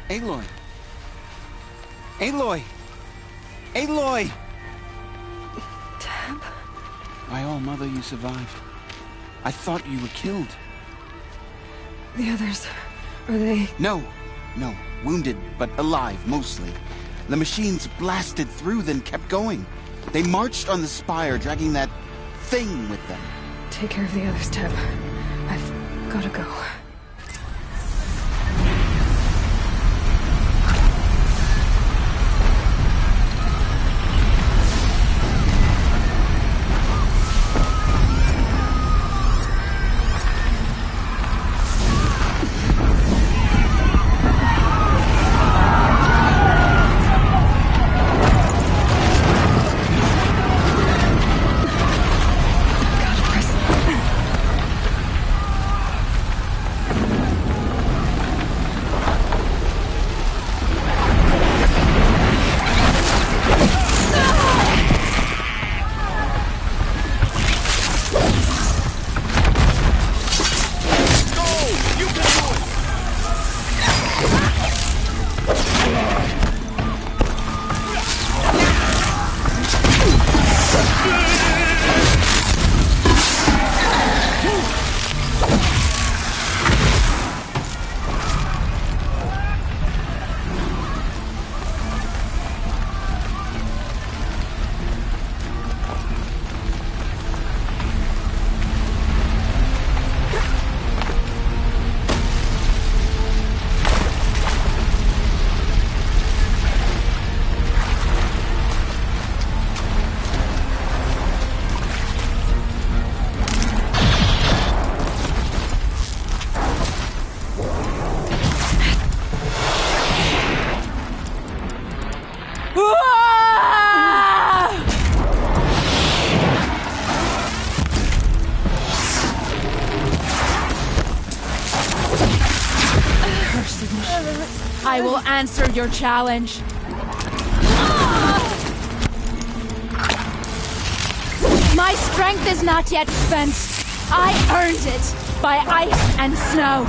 Aloy! Aloy! Aloy! Tab? My all-mother, you survived. I thought you were killed. The others, are they... No. Wounded, but alive, mostly. The machines blasted through, then kept going. They marched on the spire, dragging that thing with them. Take care of the others, Tab. I've gotta go. I will answer your challenge. My strength is not yet spent. I earned it by ice and snow.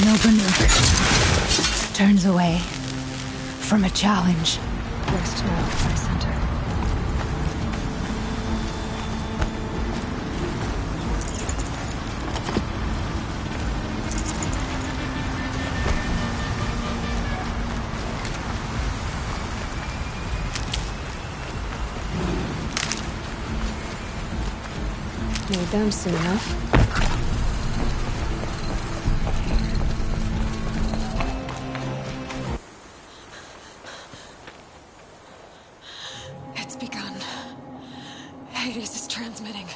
Nobunuk turns away from a challenge. Rest now, my center. Need them soon enough. It's begun. Hades is transmitting.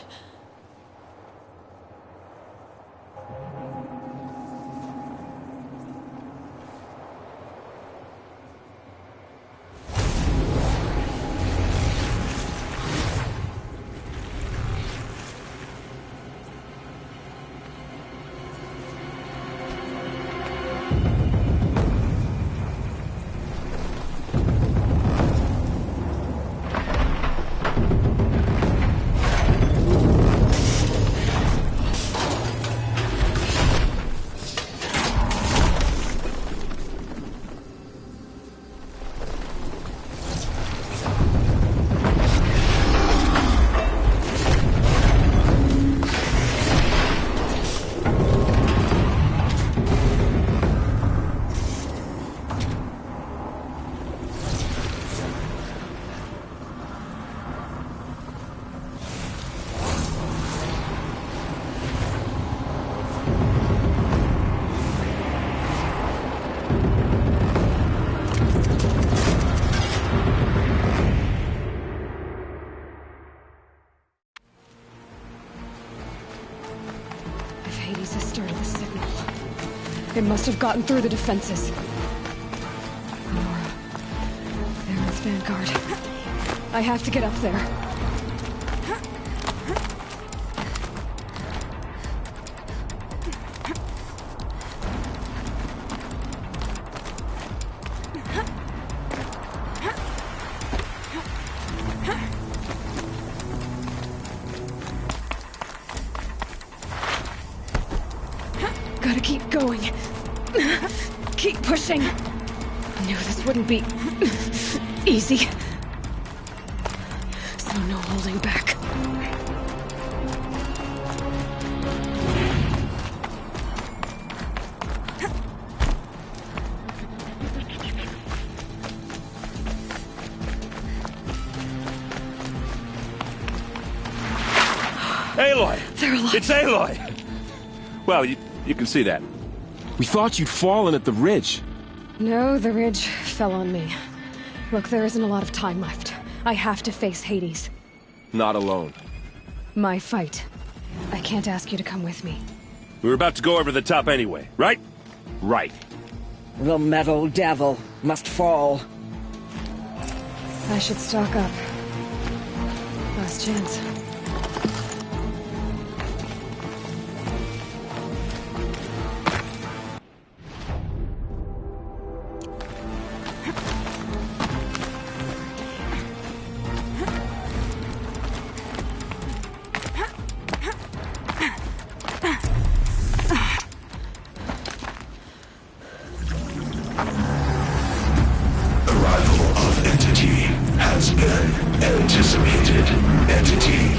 Hades has started the signal. It must have gotten through the defenses. Nora. There's Vanguard. I have to get up there. Gotta keep going. Keep pushing. Knew this wouldn't be easy. So no holding back. Aloy! They're alive. It's Aloy! Well, you can see that. We thought you'd fallen at the ridge. No, the ridge fell on me. Look, there isn't a lot of time left. I have to face Hades. Not alone. My fight. I can't ask you to come with me. We were about to go over the top anyway, right? Right. The metal devil must fall. I should stock up. Last chance. Has been anticipated. Entity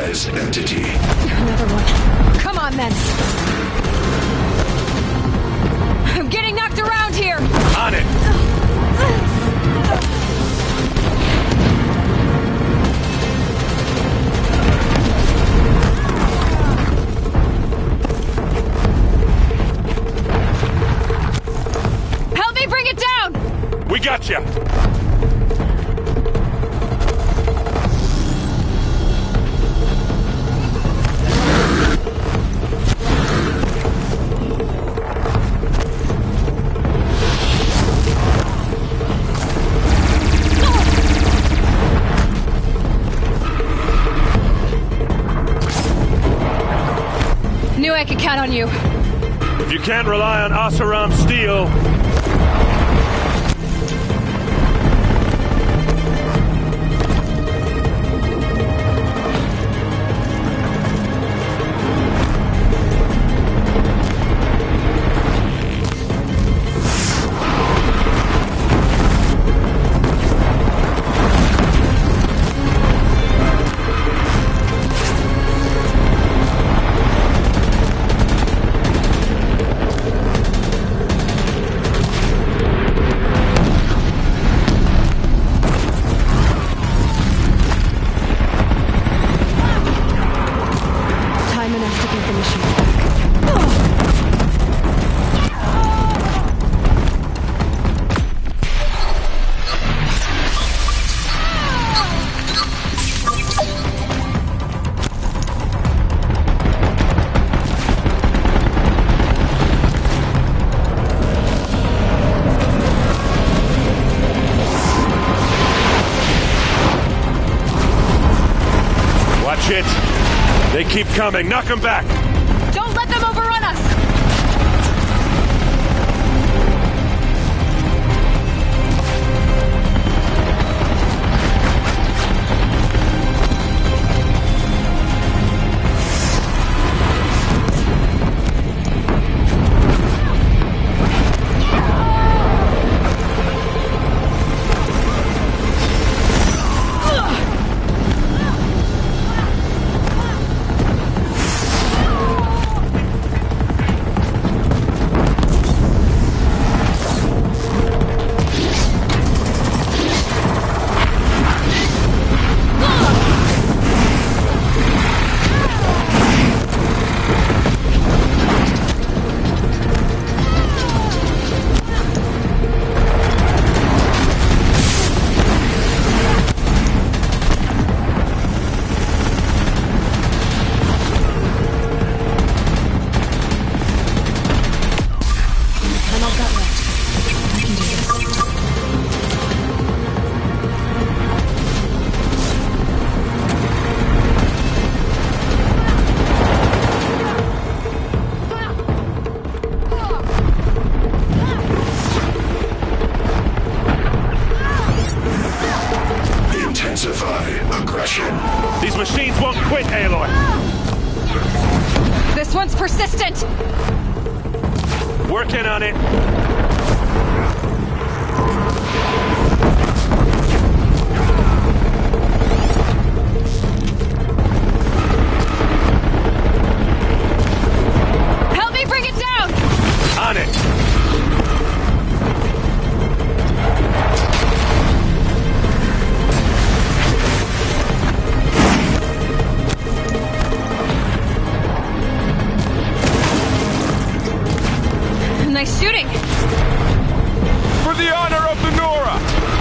Neutralize entity. Another one. Come on, then. I'm getting knocked around here. On it. Help me bring it down. We got you. Knew I could count on you. If you can't rely on Oseram steel, shit. They keep coming. Knock them back. Don't let them overrun us. These machines won't quit, Aloy. This one's persistent. Working on it. Help me bring it down. On it. Nice shooting! For the honor of the Nora!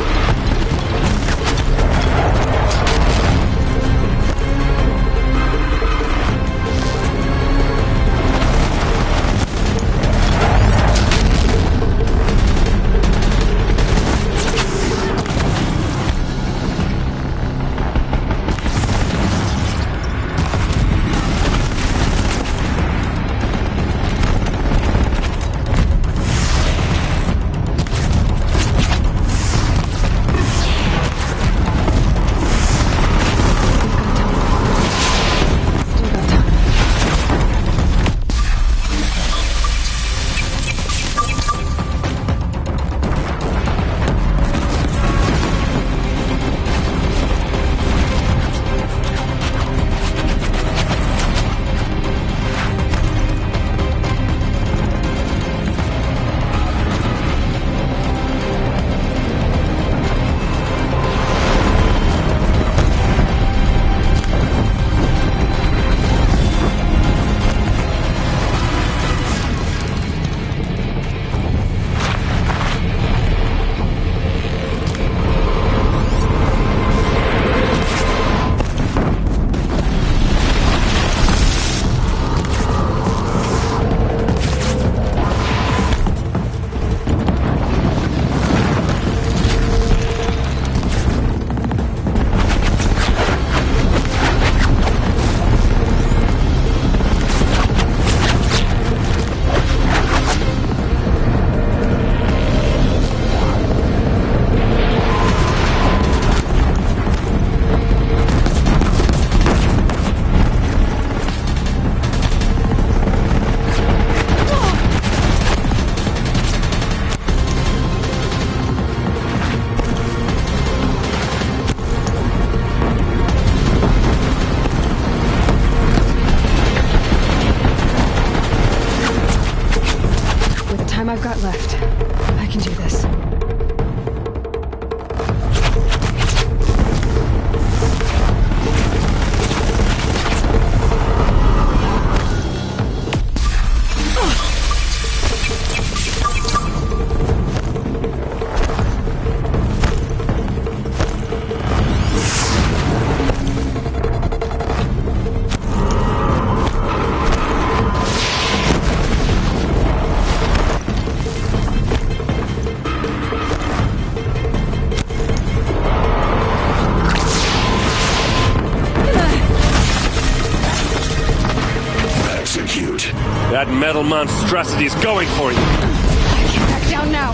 That metal monstrosity's going for you. Get back down now.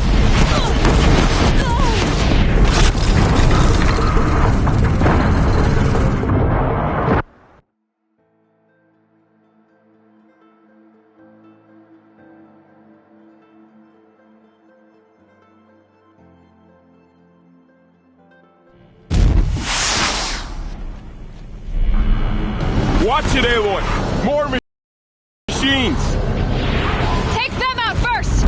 Watch it, Aloy! More machines! Take them out first!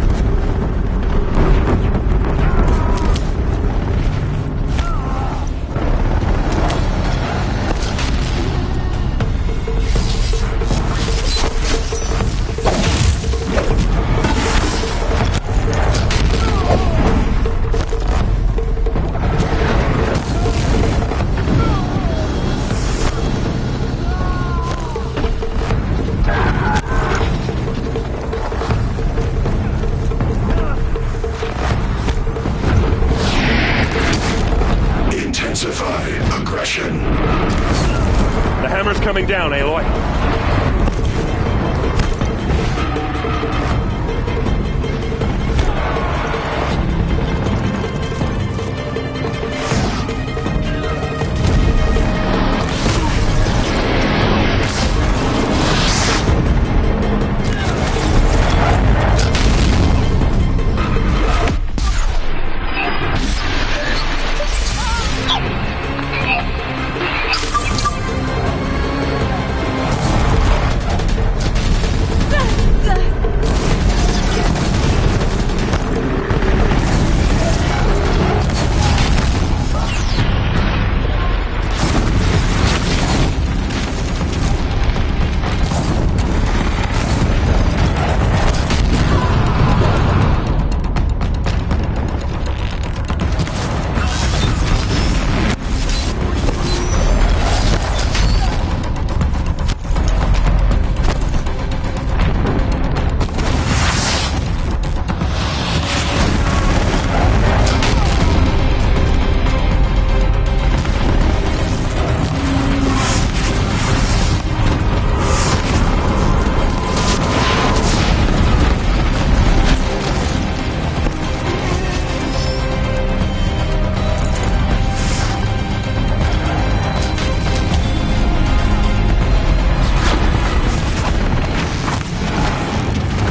Intensify aggression. The hammer's coming down, Aloy.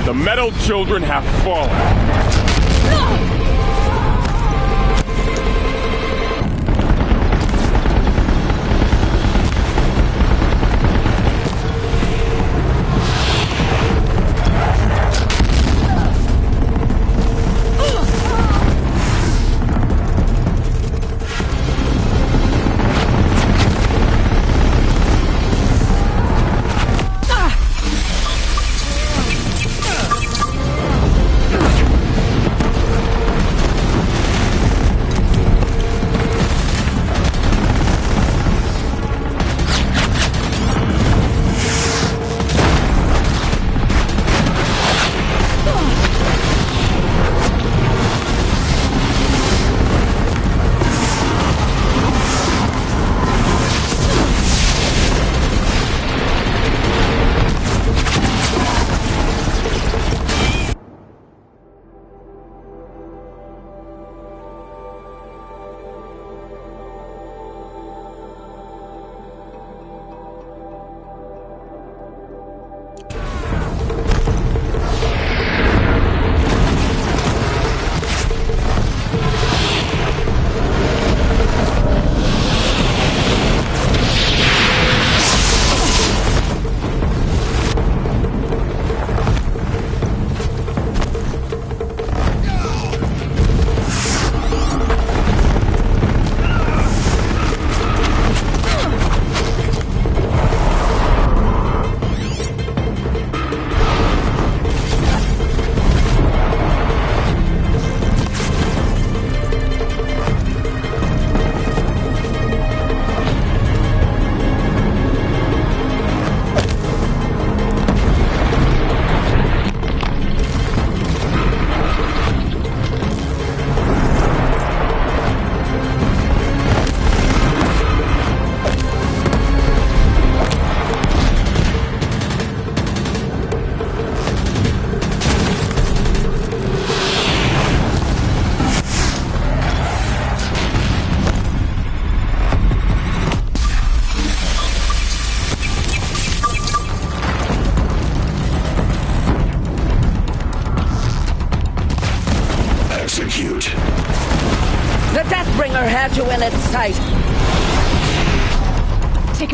The metal children have fallen.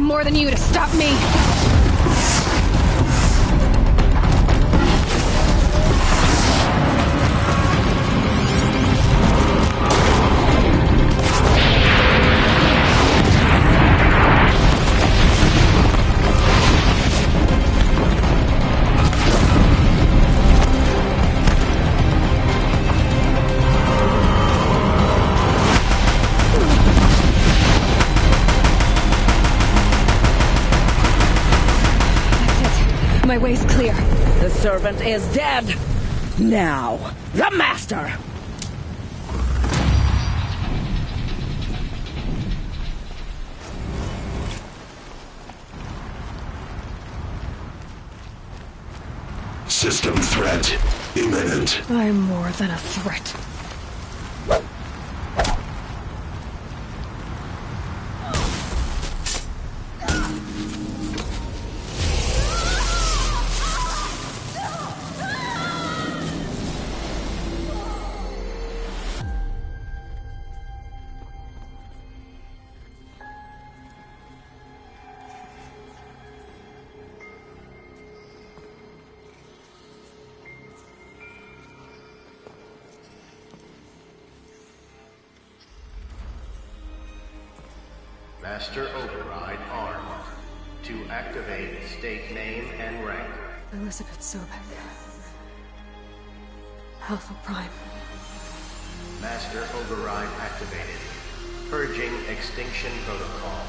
more than you to stop me! My way's clear. The servant is dead. Now, the master! System threat imminent. I'm more than a threat. Master Override armed. To activate, state name and rank. Elizabeth Sobek. Alpha Prime. Master Override activated. Purging extinction protocol.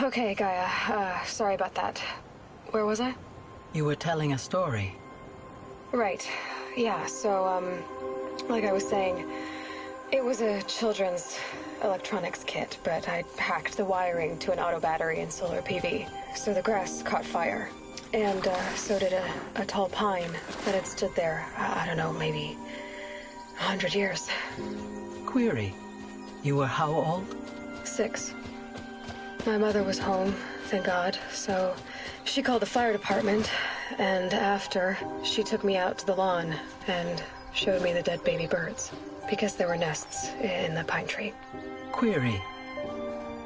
Okay, Gaia. Sorry about that. Where was I? You were telling a story. Right. Yeah, so, like I was saying, it was a children's electronics kit, but I hacked the wiring to an auto battery and solar PV. So the grass caught fire. And, so did a tall pine that had stood there, I don't know, maybe 100 years. Query. You were how old? 6. My mother was home, thank God, so she called the fire department, and after, she took me out to the lawn and showed me the dead baby birds, because there were nests in the pine tree. Query.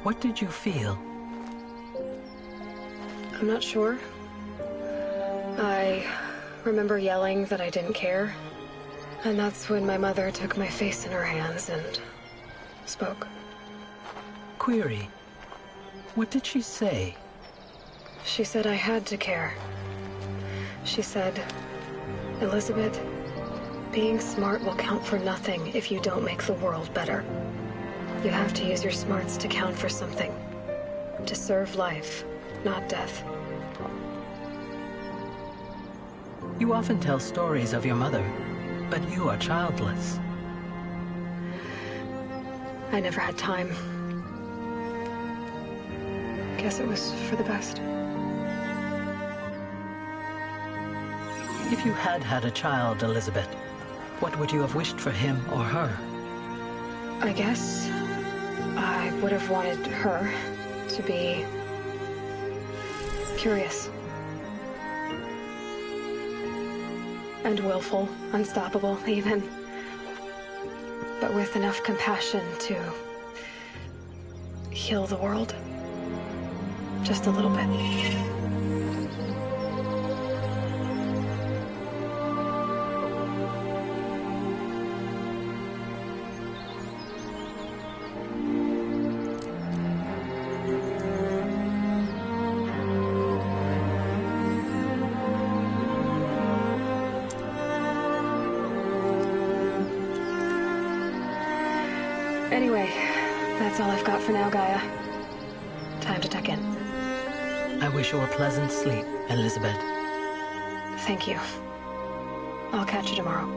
What did you feel? I'm not sure. I remember yelling that I didn't care, and that's when my mother took my face in her hands and spoke. Query. What did she say? She said I had to care. She said, Elizabeth, being smart will count for nothing if you don't make the world better. You have to use your smarts to count for something. To serve life, not death. You often tell stories of your mother, but you are childless. I never had time. Guess it was for the best. If you had had a child, Elizabeth, what would you have wished for him or her? I guess I would have wanted her to be curious. And willful, unstoppable, even. But with enough compassion to heal the world. Just a little bit. Anyway, that's all I've got for now, Gaia. Time to tuck in. I wish you a pleasant sleep, Elizabeth. Thank you. I'll catch you tomorrow.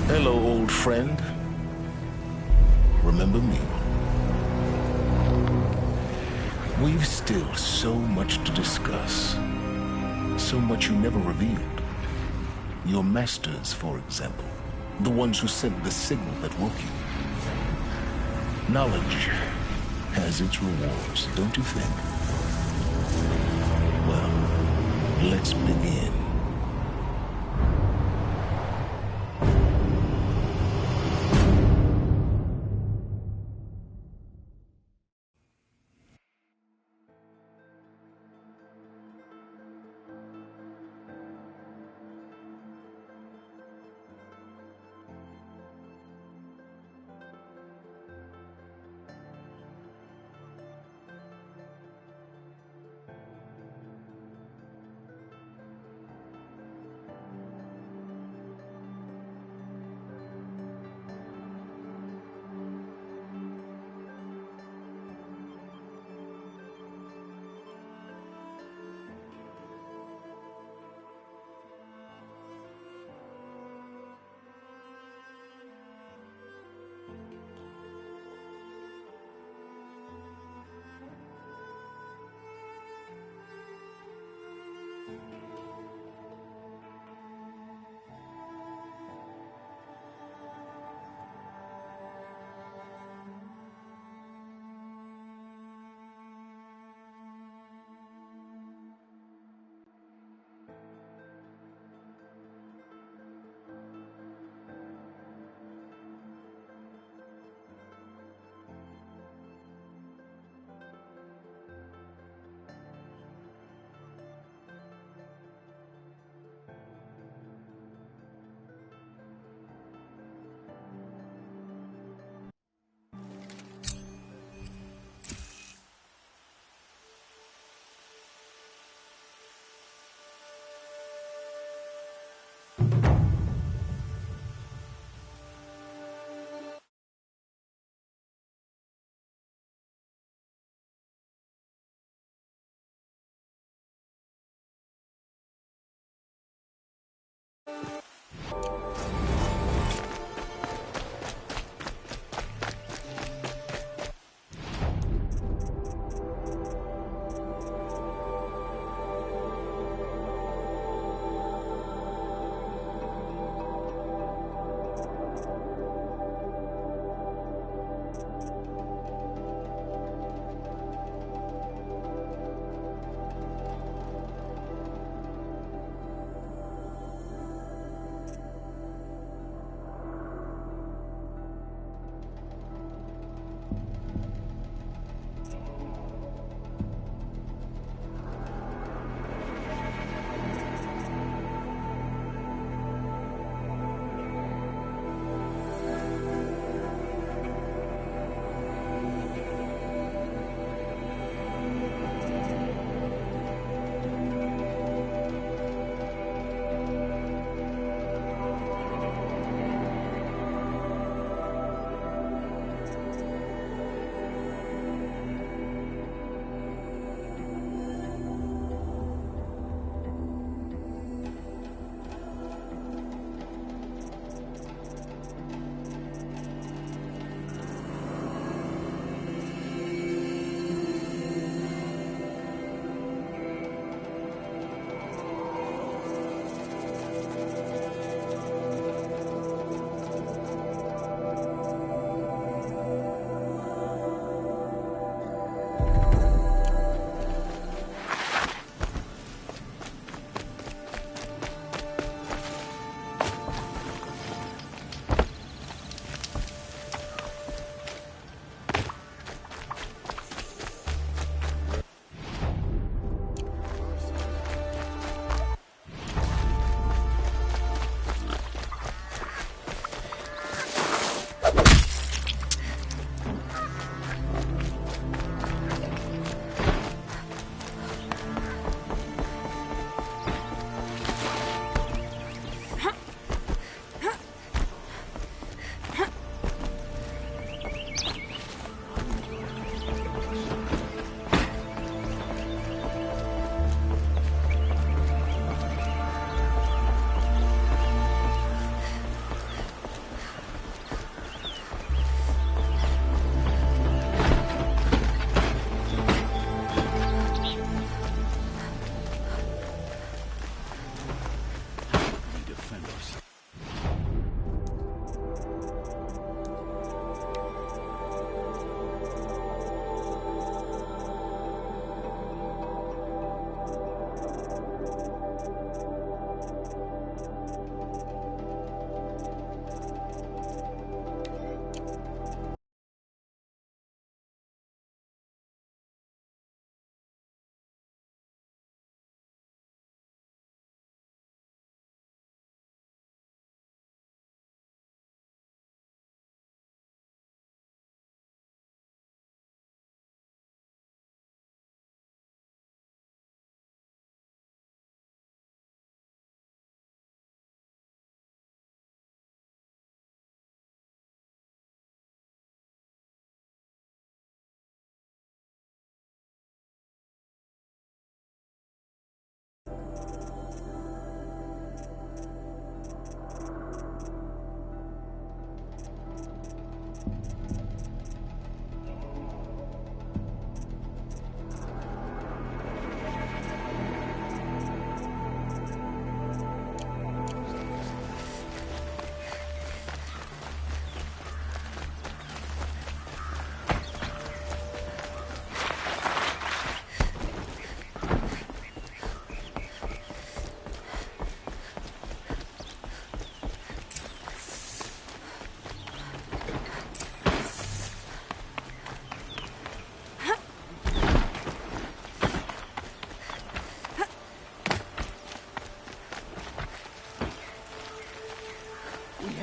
Hello, old friend. Remember me? We've still so much to discuss. So much you never revealed. Your masters, for example. The ones who sent the signal that woke you. Knowledge has its rewards, don't you think? Well, let's begin.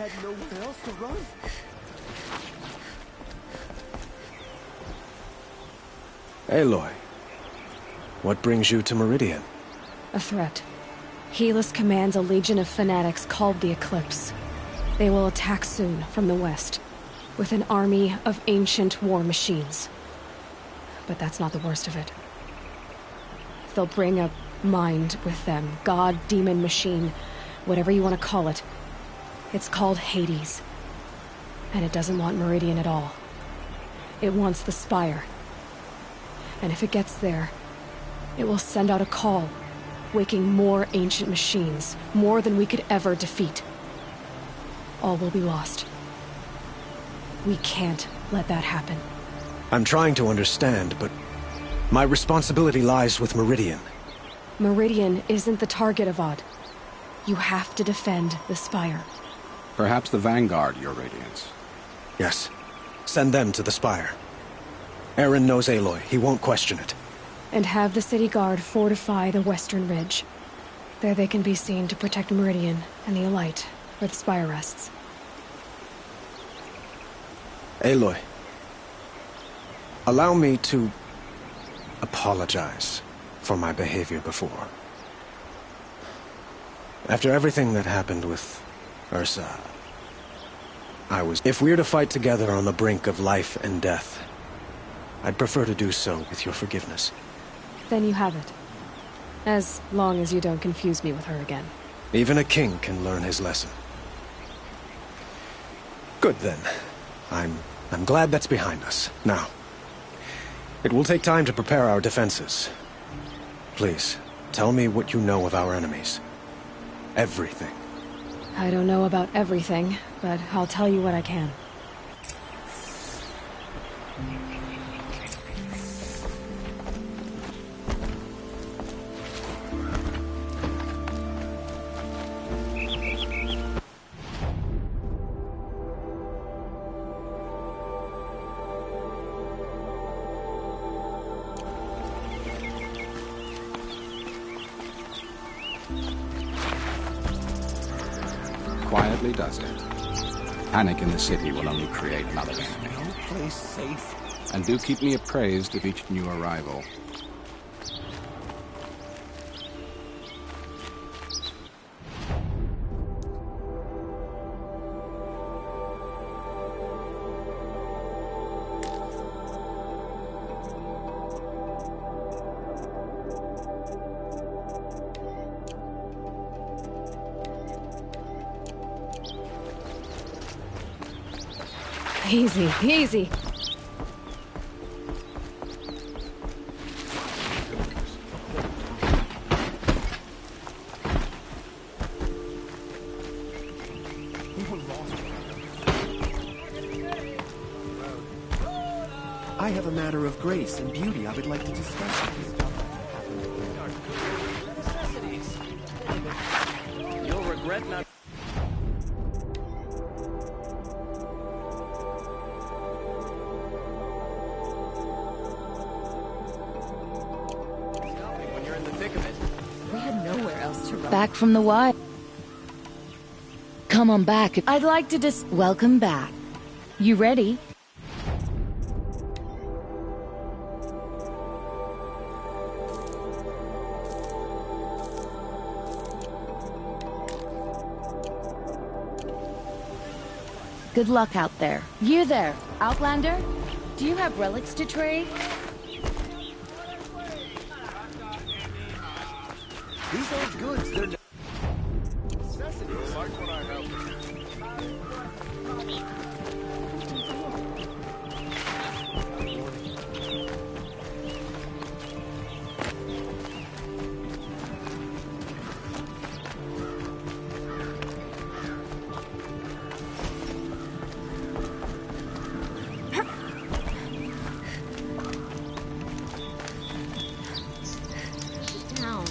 had nowhere else to run. Aloy, what brings you to Meridian? A threat. Helis commands a legion of fanatics called the Eclipse. They will attack soon from the west, with an army of ancient war machines. But that's not the worst of it. They'll bring a mind with them, god, demon, machine, whatever you want to call it. It's called Hades. And it doesn't want Meridian at all. It wants the Spire. And if it gets there, it will send out a call, waking more ancient machines, more than we could ever defeat. All will be lost. We can't let that happen. I'm trying to understand, but my responsibility lies with Meridian. Meridian isn't the target, Avad. You have to defend the Spire. Perhaps the Vanguard, Your Radiance. Yes. Send them to the Spire. Eren knows Aloy. He won't question it. And have the city guard fortify the western ridge. There they can be seen to protect Meridian and the Elite, where the Spire rests. Aloy, allow me to apologize for my behavior before. After everything that happened with Ursa, if we're to fight together on the brink of life and death, I'd prefer to do so with your forgiveness. Then you have it. As long as you don't confuse me with her again. Even a king can learn his lesson. Good then. I'm glad that's behind us. Now, it will take time to prepare our defenses. Please, tell me what you know of our enemies. Everything. I don't know about everything, but I'll tell you what I can. Quietly does it. Panic in the city will only create another enemy. No place safe. And do keep me appraised of each new arrival. Easy, easy. I have a matter of grace and beauty I would like to discuss with you. You'll regret not... Back from the wild. Come on back. I'd like to welcome back. You ready? Good luck out there. You there, Outlander? Do you have relics to trade? These aren't goods, they're necessities. Like what I have. Down.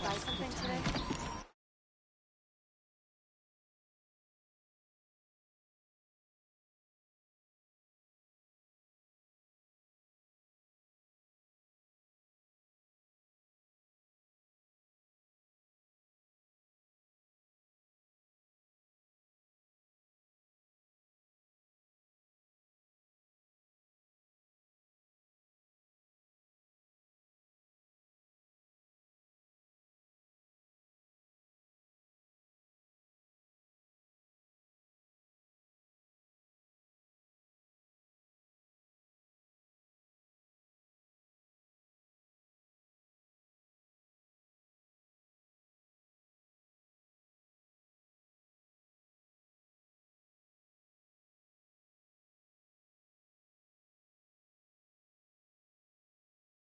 Buy something today?